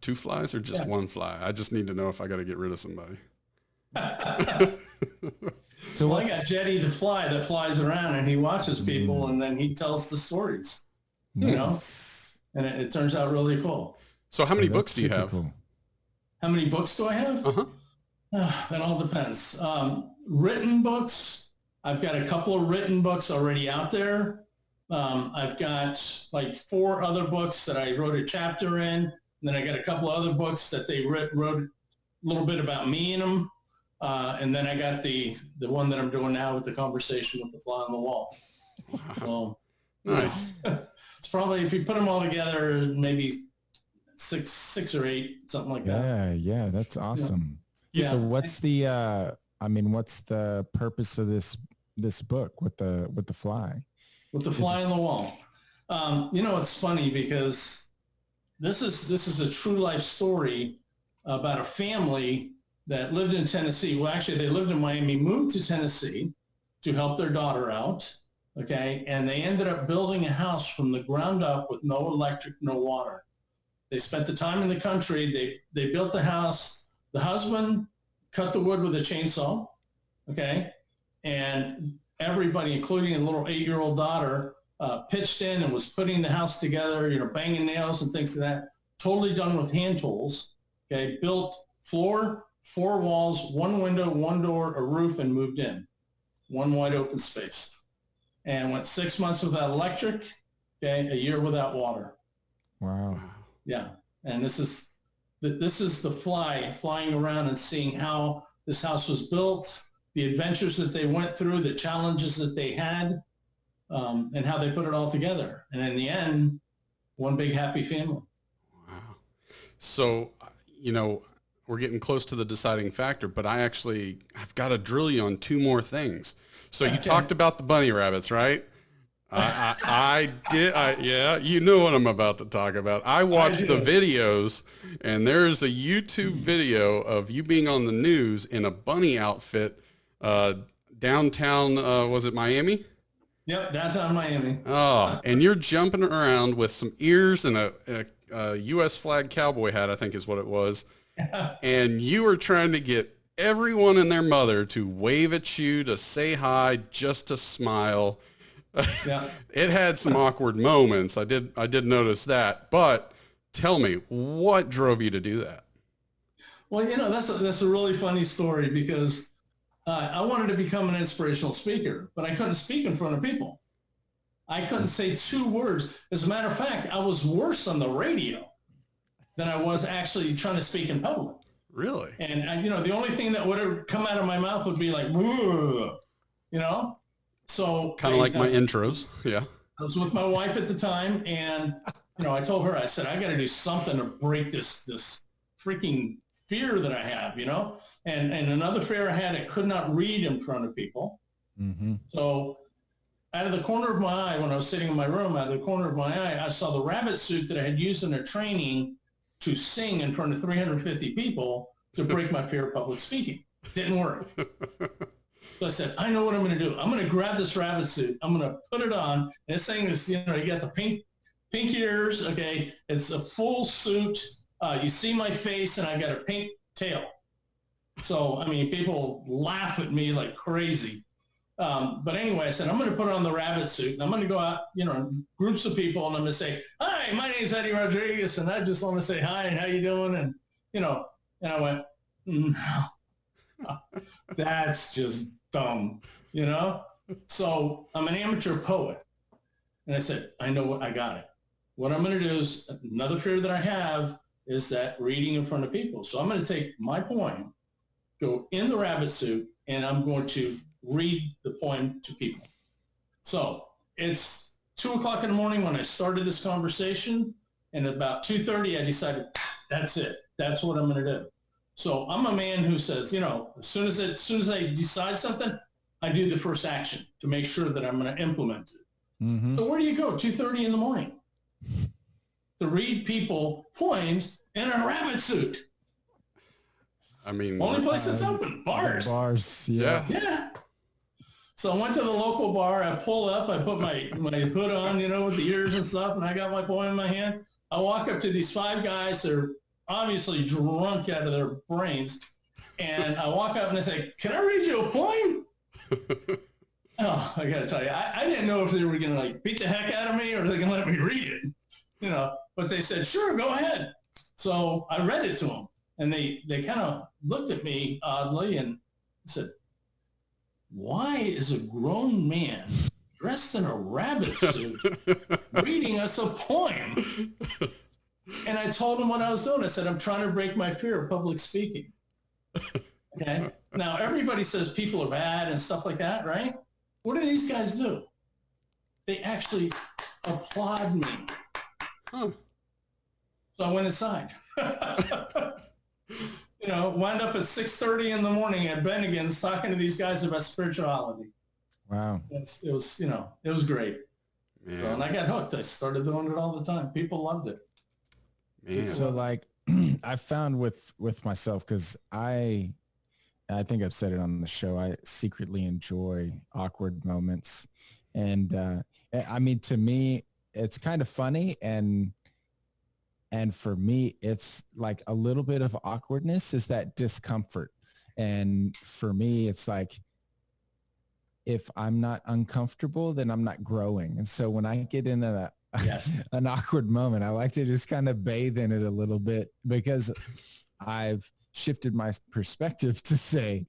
2 flies or just 1 fly? I just need to know if I got to get rid of somebody. So I got Jetty the fly that flies around and he watches people and then he tells the stories, you know, and it turns out really cool. So how many books do you have? Cool. How many books do I have? That all depends. Written books, I've got a couple of written books already out there. I've got like 4 other books that I wrote a chapter in. And then I got a couple of other books that they wrote a little bit about me in them. And then I got the one that I'm doing now with the conversation with the fly on the wall. So, Nice. It's probably, if you put them all together, maybe six or 8, something like that. Yeah, that's awesome. Yeah. So what's the what's the purpose of this book with the fly? With the fly on the wall. You know, it's funny because this is a true life story about a family that lived in Tennessee. Well, actually, they lived in Miami, moved to Tennessee to help their daughter out, okay? And they ended up building a house from the ground up with no electric, no water. They spent the time in the country. They built the house. The husband cut the wood with a chainsaw, okay? And everybody, including a little 8-year-old daughter, pitched in and was putting the house together, you know, banging nails and things like that. Totally done with hand tools, okay? Built floor, 4 walls, 1 window, 1 door, a roof, and moved in. 1 wide open space. And went 6 months without electric, okay? A year without water. Wow. Yeah. And this is the fly flying around and seeing how this house was built, the adventures that they went through, the challenges that they had, and how they put it all together. And in the end, one big happy family. Wow. So, you know, we're getting close to the deciding factor, but I've got to drill you on 2 more things. So you talked about the bunny rabbits, right? I did. Yeah, you know what I'm about to talk about. I watched the videos, and there's a YouTube video of you being on the news in a bunny outfit, downtown. Was it Miami? Yep, downtown Miami. Oh, and you're jumping around with some ears and a U.S. flag cowboy hat, I think is what it was. And you were trying to get everyone and their mother to wave at you, to say hi, just to smile. Yeah. It had some awkward moments. I did notice that. But tell me, what drove you to do that? Well, you know, that's a really funny story because I wanted to become an inspirational speaker, but I couldn't speak in front of people. I couldn't say 2 words. As a matter of fact, I was worse on the radio than I was actually trying to speak in public. Really? And you know, the only thing that would have come out of my mouth would be like, you know? So kind of like my intros. Yeah. I was with my wife at the time, and you know, I told her, I said, I got to do something to break this freaking fear that I have, you know. And another fear I had, I could not read in front of people. Mm-hmm. So out of the corner of my eye, when I was sitting in my room, out of the corner of my eye, I saw the rabbit suit that I had used in a training to sing in front of 350 people to break my fear of public speaking. Didn't work. So I said, I know what I'm going to do. I'm going to grab this rabbit suit. I'm going to put it on. And this thing is, you know, you got the pink ears. Okay. It's a full suit. You see my face and I got a pink tail. So, I mean, people laugh at me like crazy. But anyway, I said, I'm going to put on the rabbit suit and I'm going to go out, you know, groups of people, and I'm going to say, hi, my name's Eddie Rodriguez. And I just want to say hi and how you doing? And, you know, and I went, no, that's just dumb, you know? So I'm an amateur poet. And I said, I know what I got it. What I'm going to do is, another fear that I have is that reading in front of people. So I'm going to take my poem, go in the rabbit suit, and I'm going to read the poem to people. So it's 2:00 in the morning when I started this conversation, and about 2:30 I decided, that's it. That's what I'm going to do. So I'm a man who says, you know, as soon as I decide something, I do the first action to make sure that I'm going to implement it. Mm-hmm. So where do you go 2:30 in the morning to read people poems in a rabbit suit? I mean, only place that's open, bars. Bars, yeah. Yeah. So I went to the local bar. I pull up. I put my hood on, you know, with the ears and stuff, and I got my poem in my hand. I walk up to these 5 guys. They're obviously drunk out of their brains. And I walk up and I say, can I read you a poem? Oh, I got to tell you, I didn't know if they were going to like beat the heck out of me or they're going to let me read it, but they said, sure, go ahead. So I read it to them, and they kind of looked at me oddly and said, why is a grown man dressed in a rabbit suit reading us a poem? And I told them what I was doing. I said, I'm trying to break my fear of public speaking. Okay. Now, everybody says people are bad and stuff like that, right? What do these guys do? They actually applaud me. Huh. So I went inside. Wound up at 6:30 in the morning at Bennigan's talking to these guys about spirituality. Wow. It was great. Man. So, and I got hooked. I started doing it all the time. People loved it. Man. So like I found with myself, because I think I've said it on the show, I secretly enjoy awkward moments. And I mean, to me, it's kind of funny. And for me, it's like a little bit of awkwardness is that discomfort. And for me, it's like, if I'm not uncomfortable, then I'm not growing. And so when I get in an awkward moment, I like to just kind of bathe in it a little bit, because I've shifted my perspective to say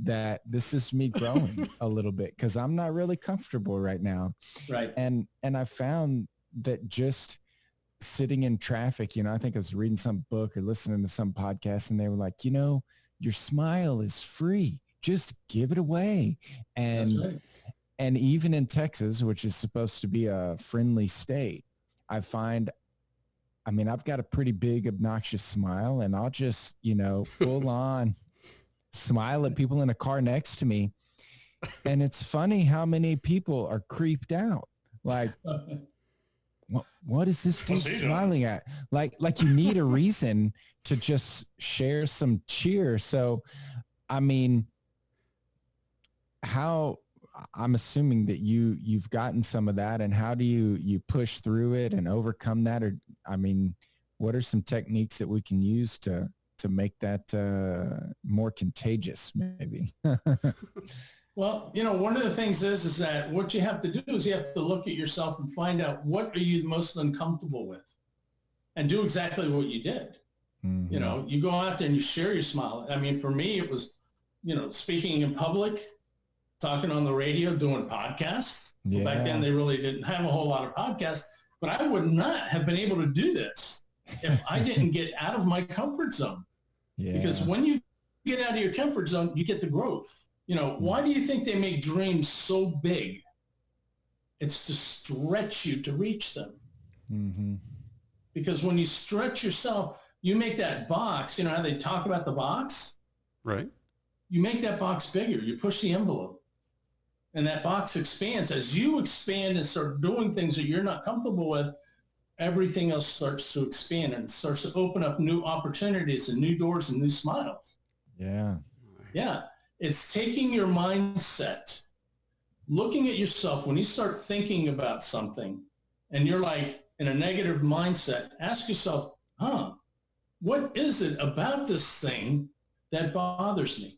that this is me growing a little bit, because I'm not really comfortable right now. Right. And I found that just sitting in traffic, I think I was reading some book or listening to some podcast, and they were like, your smile is free. Just give it away. And That's right. And even in Texas, which is supposed to be a friendly state, I find, I've got a pretty big, obnoxious smile, and I'll just, full on smile at people in a car next to me. And it's funny how many people are creeped out. Like, what is this dude smiling at? Like you need a reason to just share some cheer. So, how, I'm assuming that you've gotten some of that, and how do you push through it and overcome that? Or, what are some techniques that we can use to make that more contagious, maybe? Well, one of the things is that what you have to do is you have to look at yourself and find out what are you most uncomfortable with, and do exactly what you did. Mm-hmm. You go out there and you share your smile. For me, it was, speaking in public, talking on the radio, doing podcasts. Yeah. Back then, they really didn't have a whole lot of podcasts, but I would not have been able to do this if I didn't get out of my comfort zone. Yeah. Because when you get out of your comfort zone, you get the growth. Why do you think they make dreams so big? It's to stretch you to reach them. Mm-hmm. Because when you stretch yourself, you make that box, how they talk about the box? Right. You make that box bigger. You push the envelope. And that box expands. As you expand and start doing things that you're not comfortable with, everything else starts to expand and starts to open up new opportunities and new doors and new smiles. Yeah. Yeah. It's taking your mindset, looking at yourself. When you start thinking about something and you're like in a negative mindset, ask yourself, what is it about this thing that bothers me?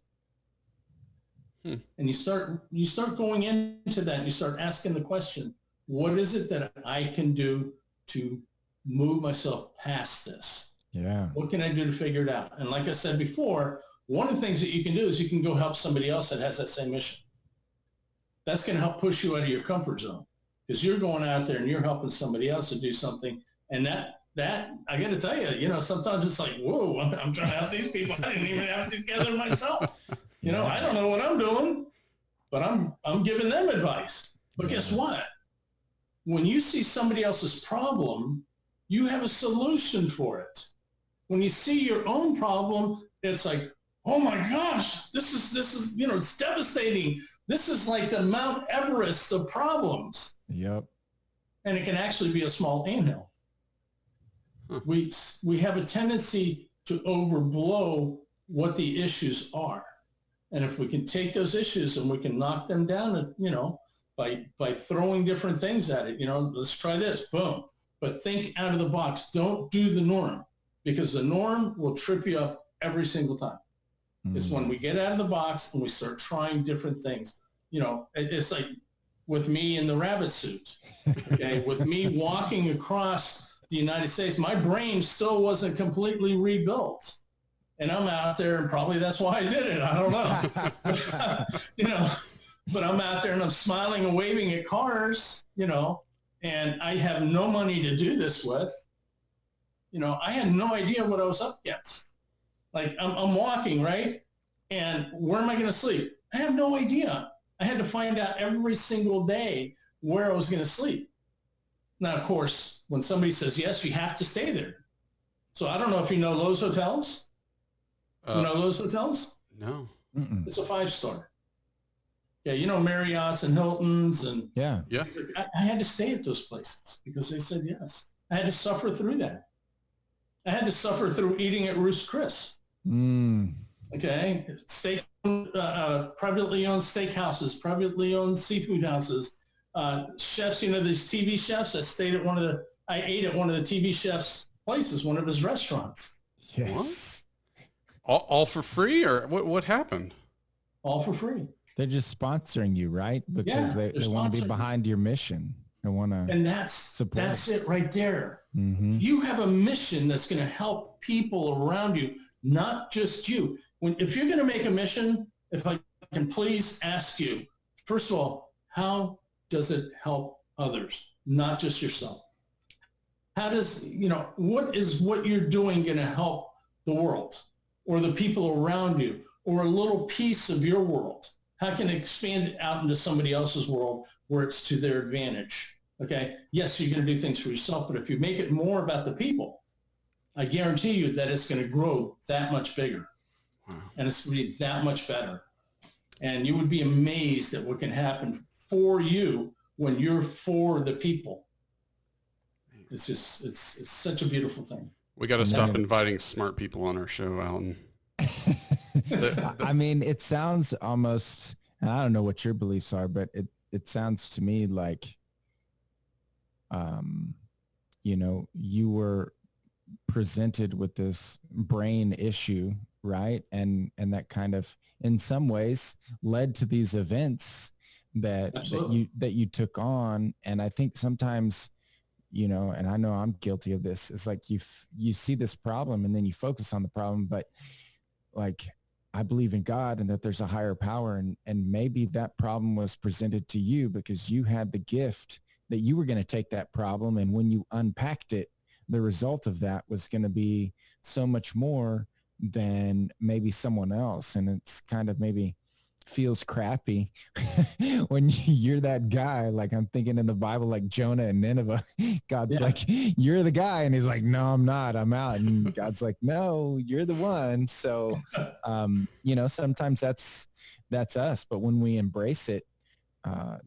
And you start going into that, and you start asking the question, what is it that I can do to move myself past this? Yeah. What can I do to figure it out? And like I said before, one of the things that you can do is you can go help somebody else that has that same mission. That's going to help push you out of your comfort zone, because you're going out there and you're helping somebody else to do something. And that I got to tell you, sometimes it's like, whoa, I'm trying to help these people. I didn't even have it together myself. I don't know what I'm doing, but I'm giving them advice. But guess what? When you see somebody else's problem, you have a solution for it. When you see your own problem, it's like, oh my gosh, this is it's devastating. This is like the Mount Everest of problems. Yep. And it can actually be a small anthill. We have a tendency to overblow what the issues are. And if we can take those issues and we can knock them down, by throwing different things at it, let's try this, boom. But think out of the box. Don't do the norm, because the norm will trip you up every single time. is when we get out of the box and we start trying different things. You know, it's like with me in the rabbit suit, okay, with me walking across the United States, my brain still wasn't completely rebuilt. And I'm out there, and probably that's why I did it. I don't know. You know, but I'm out there and I'm smiling and waving at cars, you know, and I have no money to do this with. You know, I had no idea what I was up against. Like I'm walking, right? And where am I going to sleep? I have no idea. I had to find out every single day where I was going to sleep. Now, of course, when somebody says yes, you have to stay there. So I don't know if you know Lowe's Hotels. You know Lowe's Hotels? No. Mm-mm. It's a 5-star. Yeah, you know Marriott's and Hilton's and Yeah. I had to stay at those places because they said yes. I had to suffer through that. I had to suffer through eating at Ruth's Chris. Okay, steak, privately owned steakhouses, privately owned seafood houses, chefs. You know, these TV chefs. I ate at one of the TV chefs' places, one of his restaurants. Yes. All for free, or what happened? All for free. They're just sponsoring you, right? Because they want to be behind your mission. They want to, and that's it right there. Mm-hmm. You have a mission that's going to help people around you, not just you. If you're going to make a mission, if I can please ask you, first of all, how does it help others, not just yourself? How does, you know, what is what you're doing going to help the world or the people around you or a little piece of your world? How can it expand it out into somebody else's world where it's to their advantage? Okay, yes, you're going to do things for yourself, but if you make it more about the people, I guarantee you that it's going to grow that much bigger. Wow. And it's going to be that much better. And you would be amazed at what can happen for you when you're for the people. It's just, it's such a beautiful thing. We got to stop inviting smart people on our show, Alton. I mean, it sounds almost, and I don't know what your beliefs are, but it sounds to me like, you know, you were presented with this brain issue, right? And that kind of, in some ways, led to these events that you took on. And I think sometimes, you know, and I know I'm guilty of this, it's like you see this problem and then you focus on the problem, but like, I believe in God and that there's a higher power, and maybe that problem was presented to you because you had the gift that you were going to take that problem, and when you unpacked it, the result of that was going to be so much more than maybe someone else. And it's kind of maybe feels crappy when you're that guy. Like I'm thinking in the Bible, like Jonah and Nineveh, God's like, you're the guy. And he's like, no, I'm not, I'm out. And God's like, no, you're the one. So, you know, sometimes that's us, but when we embrace it,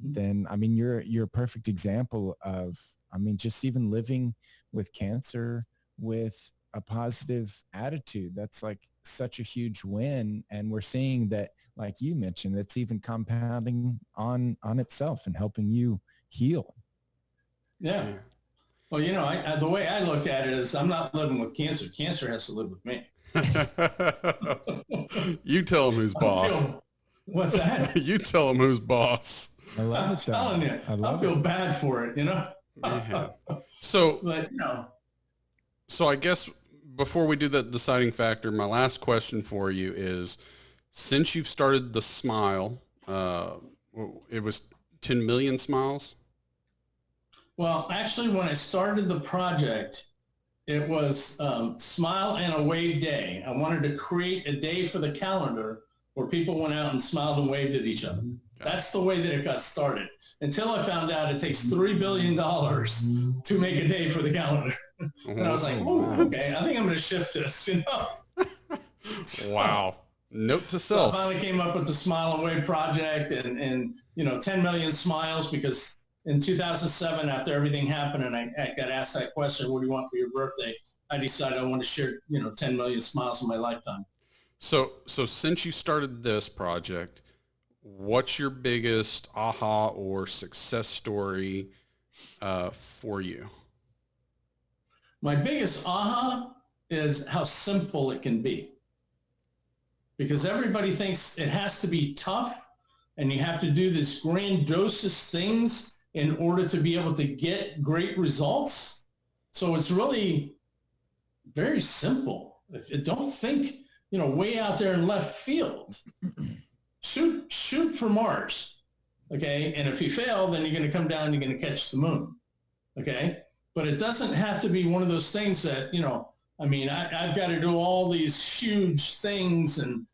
then, I mean, you're a perfect example of, I mean, just even living with cancer with a positive attitude. That's like such a huge win. And we're seeing that, like you mentioned, it's even compounding on itself and helping you heal. Yeah. Well, you know, the way I look at it is I'm not living with cancer. Cancer has to live with me. You tell him who's boss. What's that? You tell him who's boss. I'm telling you, I feel bad for it, you know? Man. So, but, you know. So I guess before we do the deciding factor, my last question for you is, since you've started the Smile, it was 10 million smiles? Well, actually, when I started the project, it was Smile and a Wave Day. I wanted to create a day for the calendar where people went out and smiled and waved at each other. That's the way that it got started. Until I found out it takes $3 billion to make a day for the calendar. And I was like, oh, okay, I think I'm going to shift this, you know? Wow. Note to self. So I finally came up with the Smile and Wave project and you know, 10 million smiles, because in 2007, after everything happened and I got asked that question, what do you want for your birthday? I decided I want to share, you know, 10 million smiles in my lifetime. So since you started this project, what's your biggest aha or success story for you? My biggest aha is how simple it can be. because everybody thinks it has to be tough and you have to do these grandiose things in order to be able to get great results. So it's really very simple. Don't think, way out there in left field. Shoot for Mars, okay? And if you fail, then you're going to come down and you're going to catch the moon, okay? But it doesn't have to be one of those things that, I've got to do all these huge things and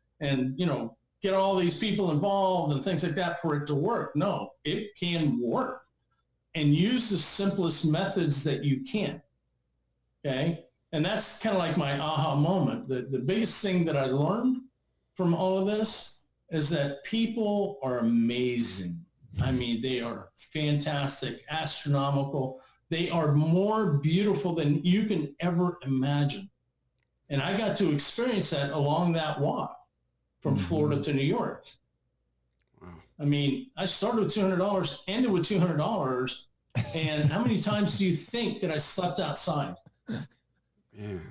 get all these people involved and things like that for it to work. No, it can work. And use the simplest methods that you can, okay? And that's kind of like my aha moment. The biggest thing that I learned from all of this is that people are amazing. I mean, they are fantastic, astronomical. They are more beautiful than you can ever imagine. And I got to experience that along that walk from Florida to New York. Wow. I mean, I started with $200, ended with $200. And how many times do you think that I slept outside? Man.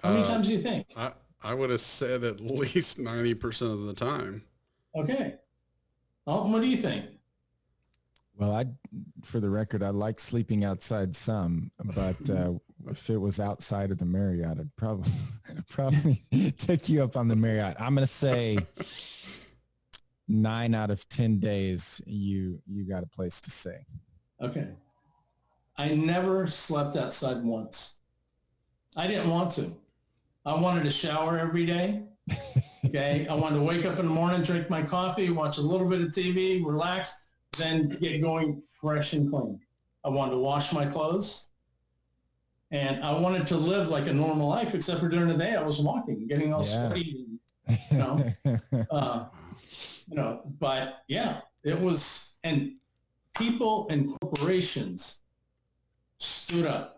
How many times do you think? I would have said at least 90% of the time. Okay. Alton, what do you think? Well, for the record, I like sleeping outside some, but if it was outside of the Marriott, I'd probably take you up on the Marriott. I'm going to say 9 out of 10 days, you got a place to stay. Okay. I never slept outside once. I didn't want to. I wanted to shower every day. Okay. I wanted to wake up in the morning, drink my coffee, watch a little bit of TV, relax, then get going fresh and clean. I wanted to wash my clothes. And I wanted to live like a normal life, except for during the day I was walking, getting all sweaty, but yeah, it was, and people and corporations stood up.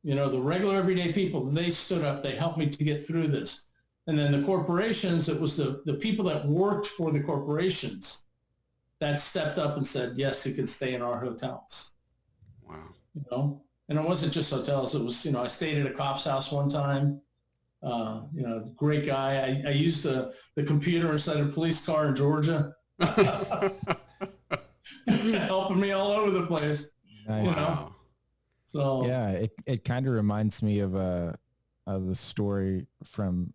The regular everyday people, they stood up, they helped me to get through this. And then the corporations, it was the people that worked for the corporations that stepped up and said, yes, you can stay in our hotels. Wow. And it wasn't just hotels. It was, I stayed at a cop's house one time. Great guy. I used the computer inside a police car in Georgia. Helping me all over the place. Nice. Wow. So yeah, it kind of reminds me of the story from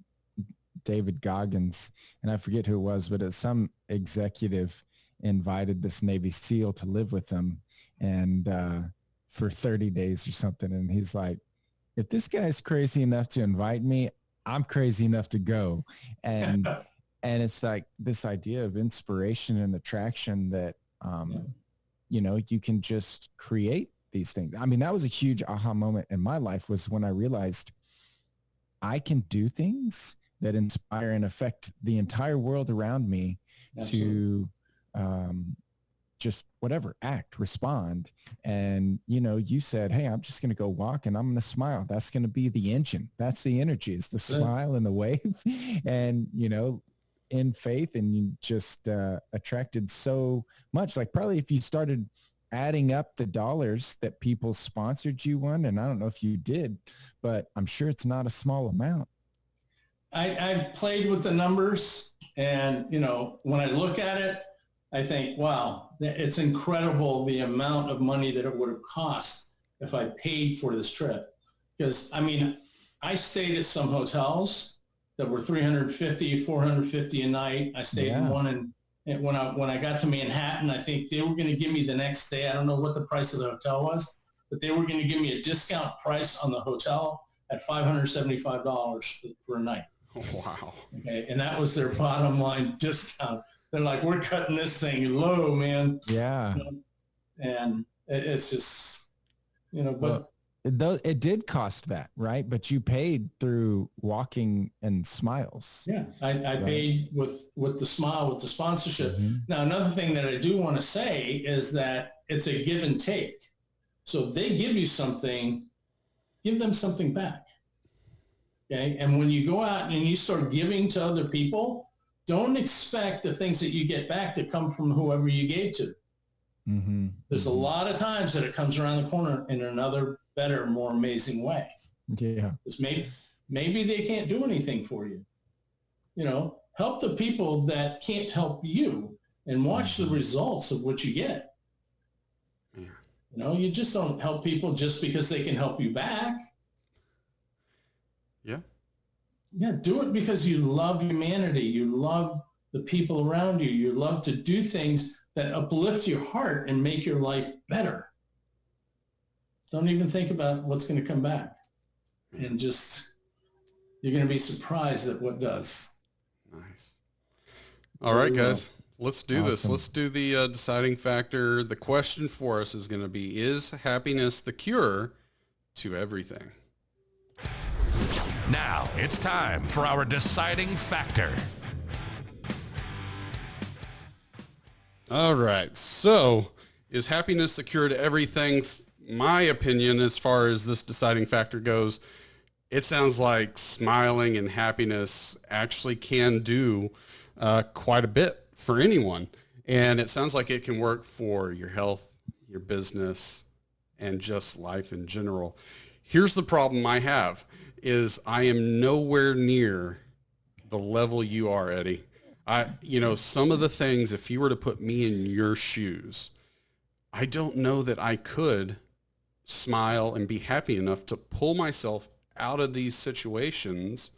David Goggins, and I forget who it was, but some executive invited this Navy SEAL to live with them, and for 30 days or something. And he's like, if this guy's crazy enough to invite me, I'm crazy enough to go. And and it's like this idea of inspiration and attraction that you can just create these things. I mean, that was a huge aha moment in my life, was when I realized I can do things that inspire and affect the entire world around me. Absolutely. To just act, respond. And, you said, hey, I'm just going to go walk and I'm going to smile. That's going to be the engine. That's the energy. It's the smile and the wave. And, in faith, and you just attracted so much. Like, probably if you started adding up the dollars that people sponsored you on, and I don't know if you did, but I'm sure it's not a small amount. I played with the numbers, and, when I look at it, I think, wow, it's incredible the amount of money that it would have cost if I paid for this trip. Because, I stayed at some hotels that were $350, $450 a night. I stayed in one, and when I got to Manhattan, I think they were going to give me the next day, I don't know what the price of the hotel was, but they were going to give me a discount price on the hotel at $575 for a night. Oh, wow. Okay, and that was their bottom line discount. They're like, we're cutting this thing low, man. Yeah. And it's just, but it did cost that, right? But you paid through walking and smiles. Yeah, I paid with the smile, with the sponsorship. Mm-hmm. Now, another thing that I do want to say is that it's a give and take. So if they give you something, give them something back. Okay, and when you go out and you start giving to other people, don't expect the things that you get back to come from whoever you gave to. Mm-hmm. There's a lot of times that it comes around the corner in another better, more amazing way. Yeah. Because maybe they can't do anything for you. help the people that can't help you and watch the results of what you get. You just don't help people just because they can help you back. Yeah. Yeah, do it because you love humanity. You love the people around you. You love to do things that uplift your heart and make your life better. Don't even think about what's going to come back. And just, you're going to be surprised at what does. Nice. All right, guys. Let's do this. Let's do the deciding factor. The question for us is going to be, is happiness the cure to everything? Now it's time for our deciding factor. All right. So, is happiness the cure to everything? My opinion, as far as this deciding factor goes, it sounds like smiling and happiness actually can do quite a bit for anyone. And it sounds like it can work for your health, your business, and just life in general. Here's the problem I have is I am nowhere near the level you are, Eddie. Some of the things, if you were to put me in your shoes, I don't know that I could smile and be happy enough to pull myself out of these situations.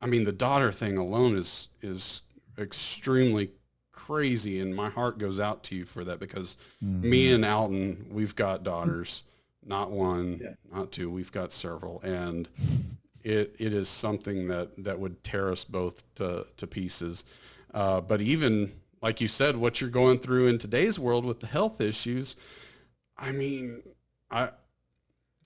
I mean, the daughter thing alone is extremely crazy, and my heart goes out to you for that, because me and Alton, we've got daughters, not one, not two, we've got several, and it is something that would tear us both to pieces. But even like you said, what you're going through in today's world with the health issues, I mean,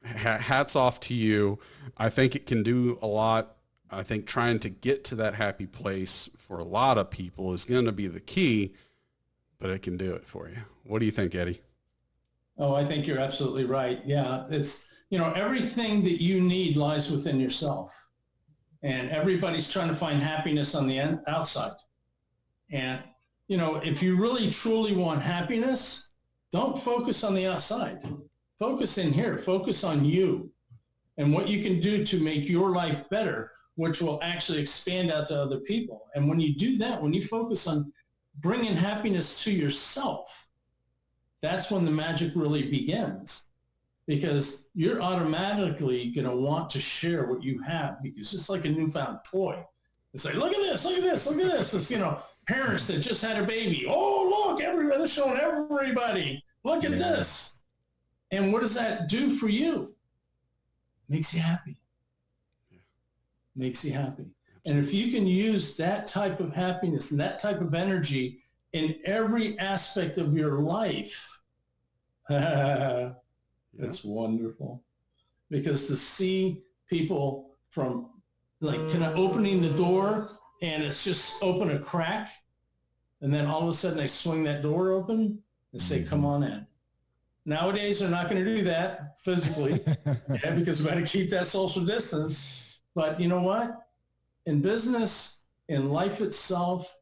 hats off to you. I think it can do a lot. I think trying to get to that happy place for a lot of people is going to be the key, but it can do it for you. What do you think, Eddie? Oh, I think you're absolutely right. Yeah, it's, everything that you need lies within yourself. And everybody's trying to find happiness on the outside. And, if you really truly want happiness, don't focus on the outside. Focus in here. Focus on you and what you can do to make your life better, which will actually expand out to other people. And when you do that, when you focus on bringing happiness to yourself, that's when the magic really begins, because you're automatically going to want to share what you have, because it's like a newfound toy. It's like, look at this, look at this, look at this. It's, parents that just had a baby. Oh, look, they're showing everybody. Look at this. And what does that do for you? Makes you happy. Makes you happy. And if you can use that type of happiness and that type of energy in every aspect of your life, it's wonderful. Because to see people from kind of opening the door and it's just open a crack, and then all of a sudden they swing that door open and say, come on in. Nowadays, they're not going to do that physically because we got to keep that social distance. But you know what? In business, in life itself,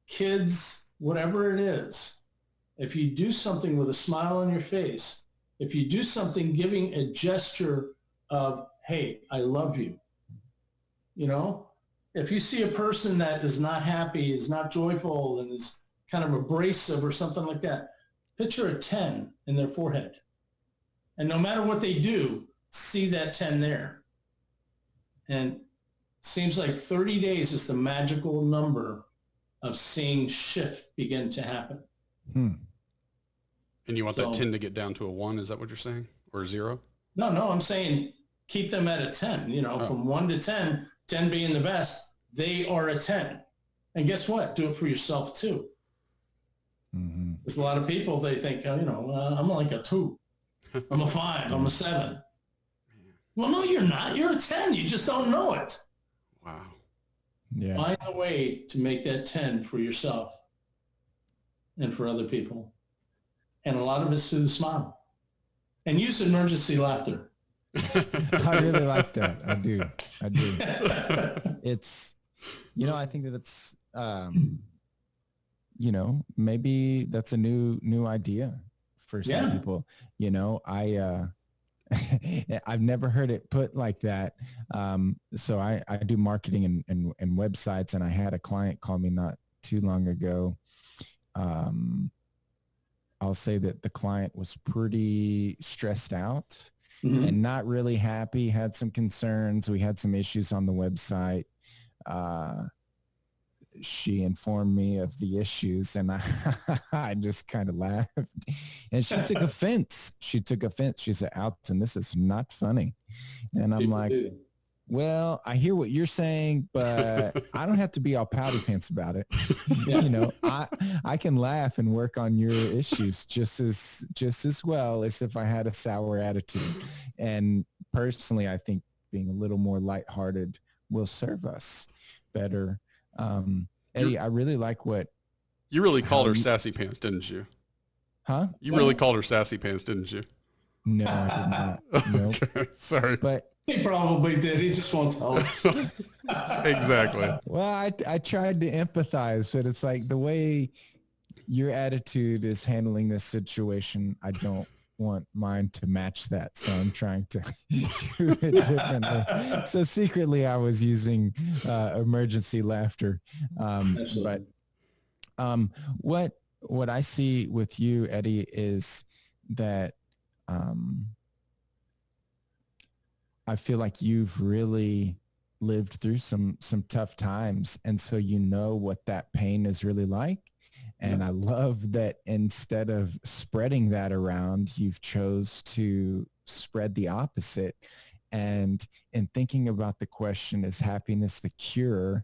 kids, whatever it is, if you do something with a smile on your face, if you do something giving a gesture of, hey, I love you, if you see a person that is not happy, is not joyful, and is kind of abrasive or something like that, picture a 10 in their forehead. And no matter what they do, see that 10 there. And seems like 30 days is the magical number of seeing shift begin to happen. And you want that 10 to get down to a 1, is that what you're saying? Or a 0? No, I'm saying keep them at a 10, from 1 to 10, 10 being the best, they are a 10. And guess what? Do it for yourself too. There's a lot of people, they think, I'm like a 2. I'm a 5. I'm a 7. Well, no, you're not. You're a 10. You just don't know it. Wow. Yeah. Find a way to make that 10 for yourself and for other people. And a lot of it's through the smile. And use emergency laughter. I really like that. I do. It's, I think that it's, maybe that's a new idea for some people. I've never heard it put like that. So I do marketing and websites, and I had a client call me not too long ago. I'll say that the client was pretty stressed out and not really happy, had some concerns. We had some issues on the website. She informed me of the issues, and I just kind of laughed, and she took offense. She said, "Alton, this is not funny." And I'm like, well, I hear what you're saying, but I don't have to be all pouty pants about it. You know, I can laugh and work on your issues just as well as if I had a sour attitude. And personally, I think being a little more lighthearted will serve us better. Eddie, I really like what you really called her sassy pants, didn't you? Huh? You really called her sassy pants, didn't you? No, I did not. No. Okay, sorry. But He probably did. He just won't tell us. Exactly. well, I tried to empathize, but it's like the way your attitude is handling this situation, I don't want mine to match that. So I'm trying to do it differently. So secretly I was using emergency laughter. But what I see with you, Eddie, is that I feel like you've really lived through some tough times. And so you know what that pain is really like. And I love that instead of spreading that around, you've chose to spread the opposite. And in thinking about the question, is happiness the cure?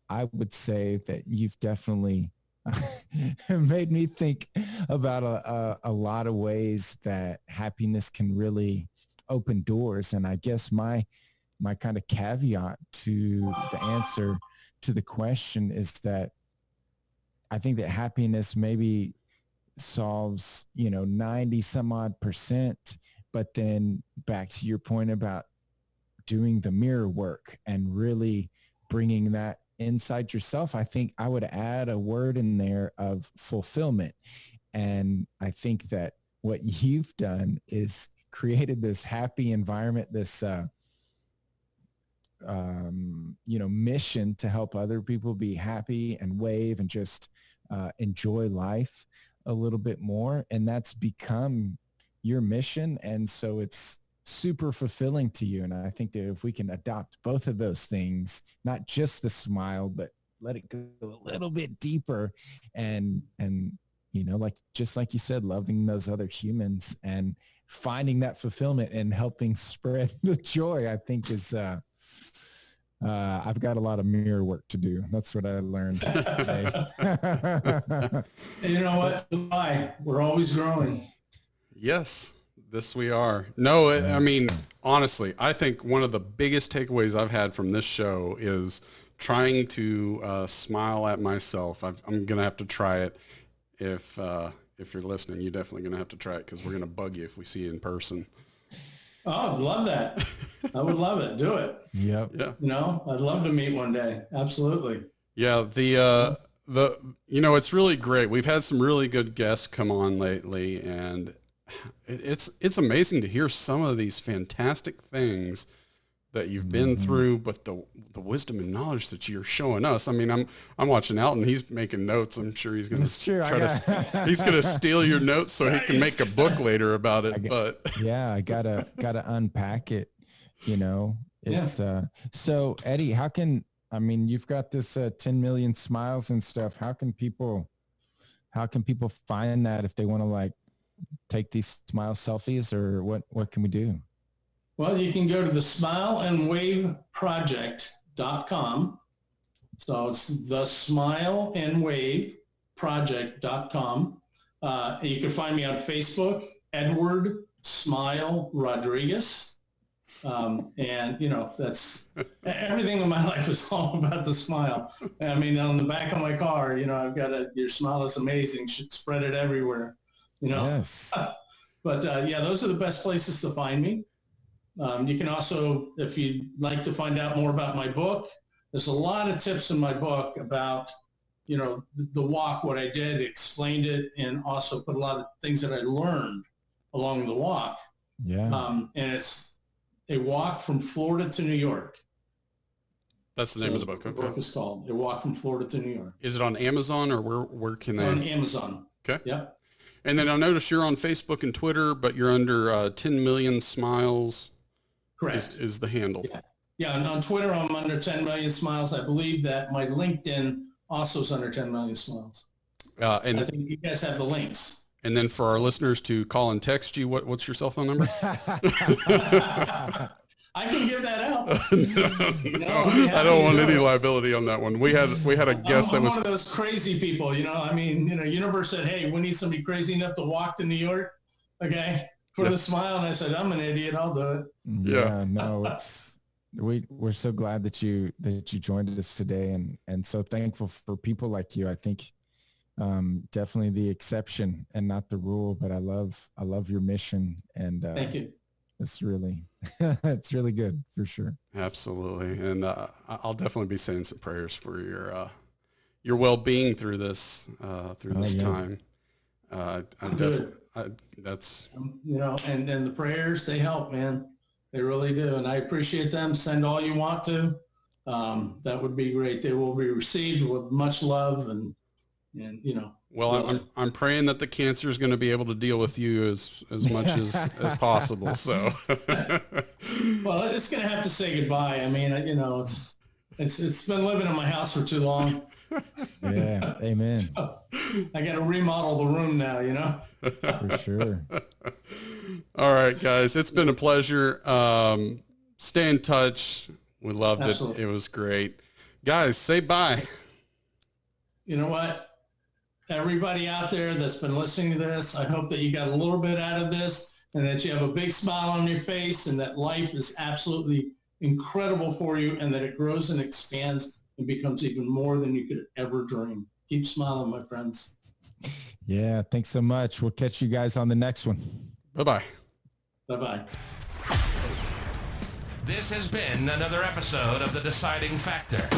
I would say that you've definitely made me think about a lot of ways that happiness can really open doors. And I guess my kind of caveat to the answer to the question is that I think that happiness maybe solves, 90 some odd %, but then back to your point about doing the mirror work and really bringing that inside yourself, I think I would add a word in there of fulfillment. And I think that what you've done is created this happy environment, this, mission to help other people be happy and wave and just enjoy life a little bit more. And that's become your mission. And so it's super fulfilling to you. And I think that if we can adopt both of those things, not just the smile, but let it go a little bit deeper and just like you said, loving those other humans and finding that fulfillment and helping spread the joy, I think is, I've got a lot of mirror work to do. That's what I learned today. And you know what? We're always growing. Yes, this we are. No, I mean, honestly, I think one of the biggest takeaways I've had from this show is trying to smile at myself. I'm going to have to try it. If you're listening, you're definitely going to have to try it because we're going to bug you if we see you in person. Oh, I'd love that. I would love it. Do it. Yep. Yeah. I'd love to meet one day. Absolutely. Yeah. It's really great. We've had some really good guests come on lately, and it's amazing to hear some of these fantastic things that you've been through, but the wisdom and knowledge that you're showing us. I mean, I'm watching Alton. He's making notes. I'm sure he's going to he's going to steal your notes so he can make a book later about it. I gotta unpack it. It's so Eddie, you've got this 10 million smiles and stuff. How can people find that if they want to take these smile selfies, or what can we do? Well, you can go to the smileandwaveproject.com. So it's the smileandwaveproject.com. You can find me on Facebook, Edward Smile Rodriguez. That's everything in my life is all about the smile. I mean, on the back of my car, I've got your smile is amazing. Should spread it everywhere, Yes. But those are the best places to find me. You can also, if you'd like to find out more about my book, there's a lot of tips in my book about, the walk, what I did, explained it, and also put a lot of things that I learned along the walk Yeah. And they walk from Florida to New York. That's the name of the book. The Okay. book is called They Walk from Florida to New York. Is it on Amazon or where can they? On Amazon. Okay. Yep. And then I notice you're on Facebook and Twitter, but you're under 10 million smiles. Correct. Is the handle. Yeah. And on Twitter, I'm under 10 million smiles. I believe that my LinkedIn also is under 10 million smiles. And I think you guys have the links. And then for our listeners to call and text you, what's your cell phone number? I can give that out. No, I don't want any liability on that one. We had a guest I'm that was one of those crazy people, Universe said, hey, we need somebody crazy enough to walk to New York, okay, for the smile. And I said, I'm an idiot. I'll do it. Yeah, no, we're so glad that you joined us today, and so thankful for people like you. I think definitely the exception and not the rule, but I love your mission, and thank you. It's it's really good for sure. Absolutely. And I'll definitely be saying some prayers for your well-being through this time. That's, and the prayers, they help, man. They really do. And I appreciate them. Send all you want to. That would be great. They will be received with much love and. Well, I'm praying that the cancer is going to be able to deal with you as much as possible. So, well, it's going to have to say goodbye. I mean, it's been living in my house for too long. Yeah, amen. So I got to remodel the room now. For sure. All right, guys, it's been a pleasure. Stay in touch. We loved Absolutely. it. It was great, guys. Say bye. You know what? Everybody out there that's been listening to this, I hope that you got a little bit out of this and that you have a big smile on your face and that life is absolutely incredible for you and that it grows and expands and becomes even more than you could ever dream. Keep smiling, my friends. Yeah, thanks so much. We'll catch you guys on the next one. Bye-bye. Bye-bye. This has been another episode of The Deciding Factor,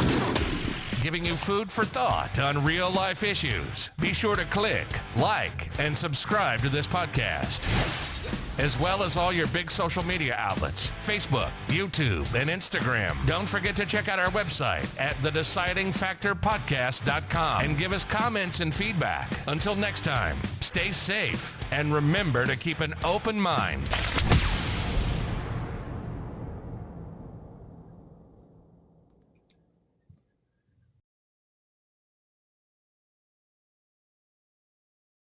giving you food for thought on real life issues. Be sure to click, like, and subscribe to this podcast, as well as all your big social media outlets, Facebook, YouTube, and Instagram. Don't forget to check out our website at thedecidingfactorpodcast.com and give us comments and feedback. Until next time, stay safe and remember to keep an open mind.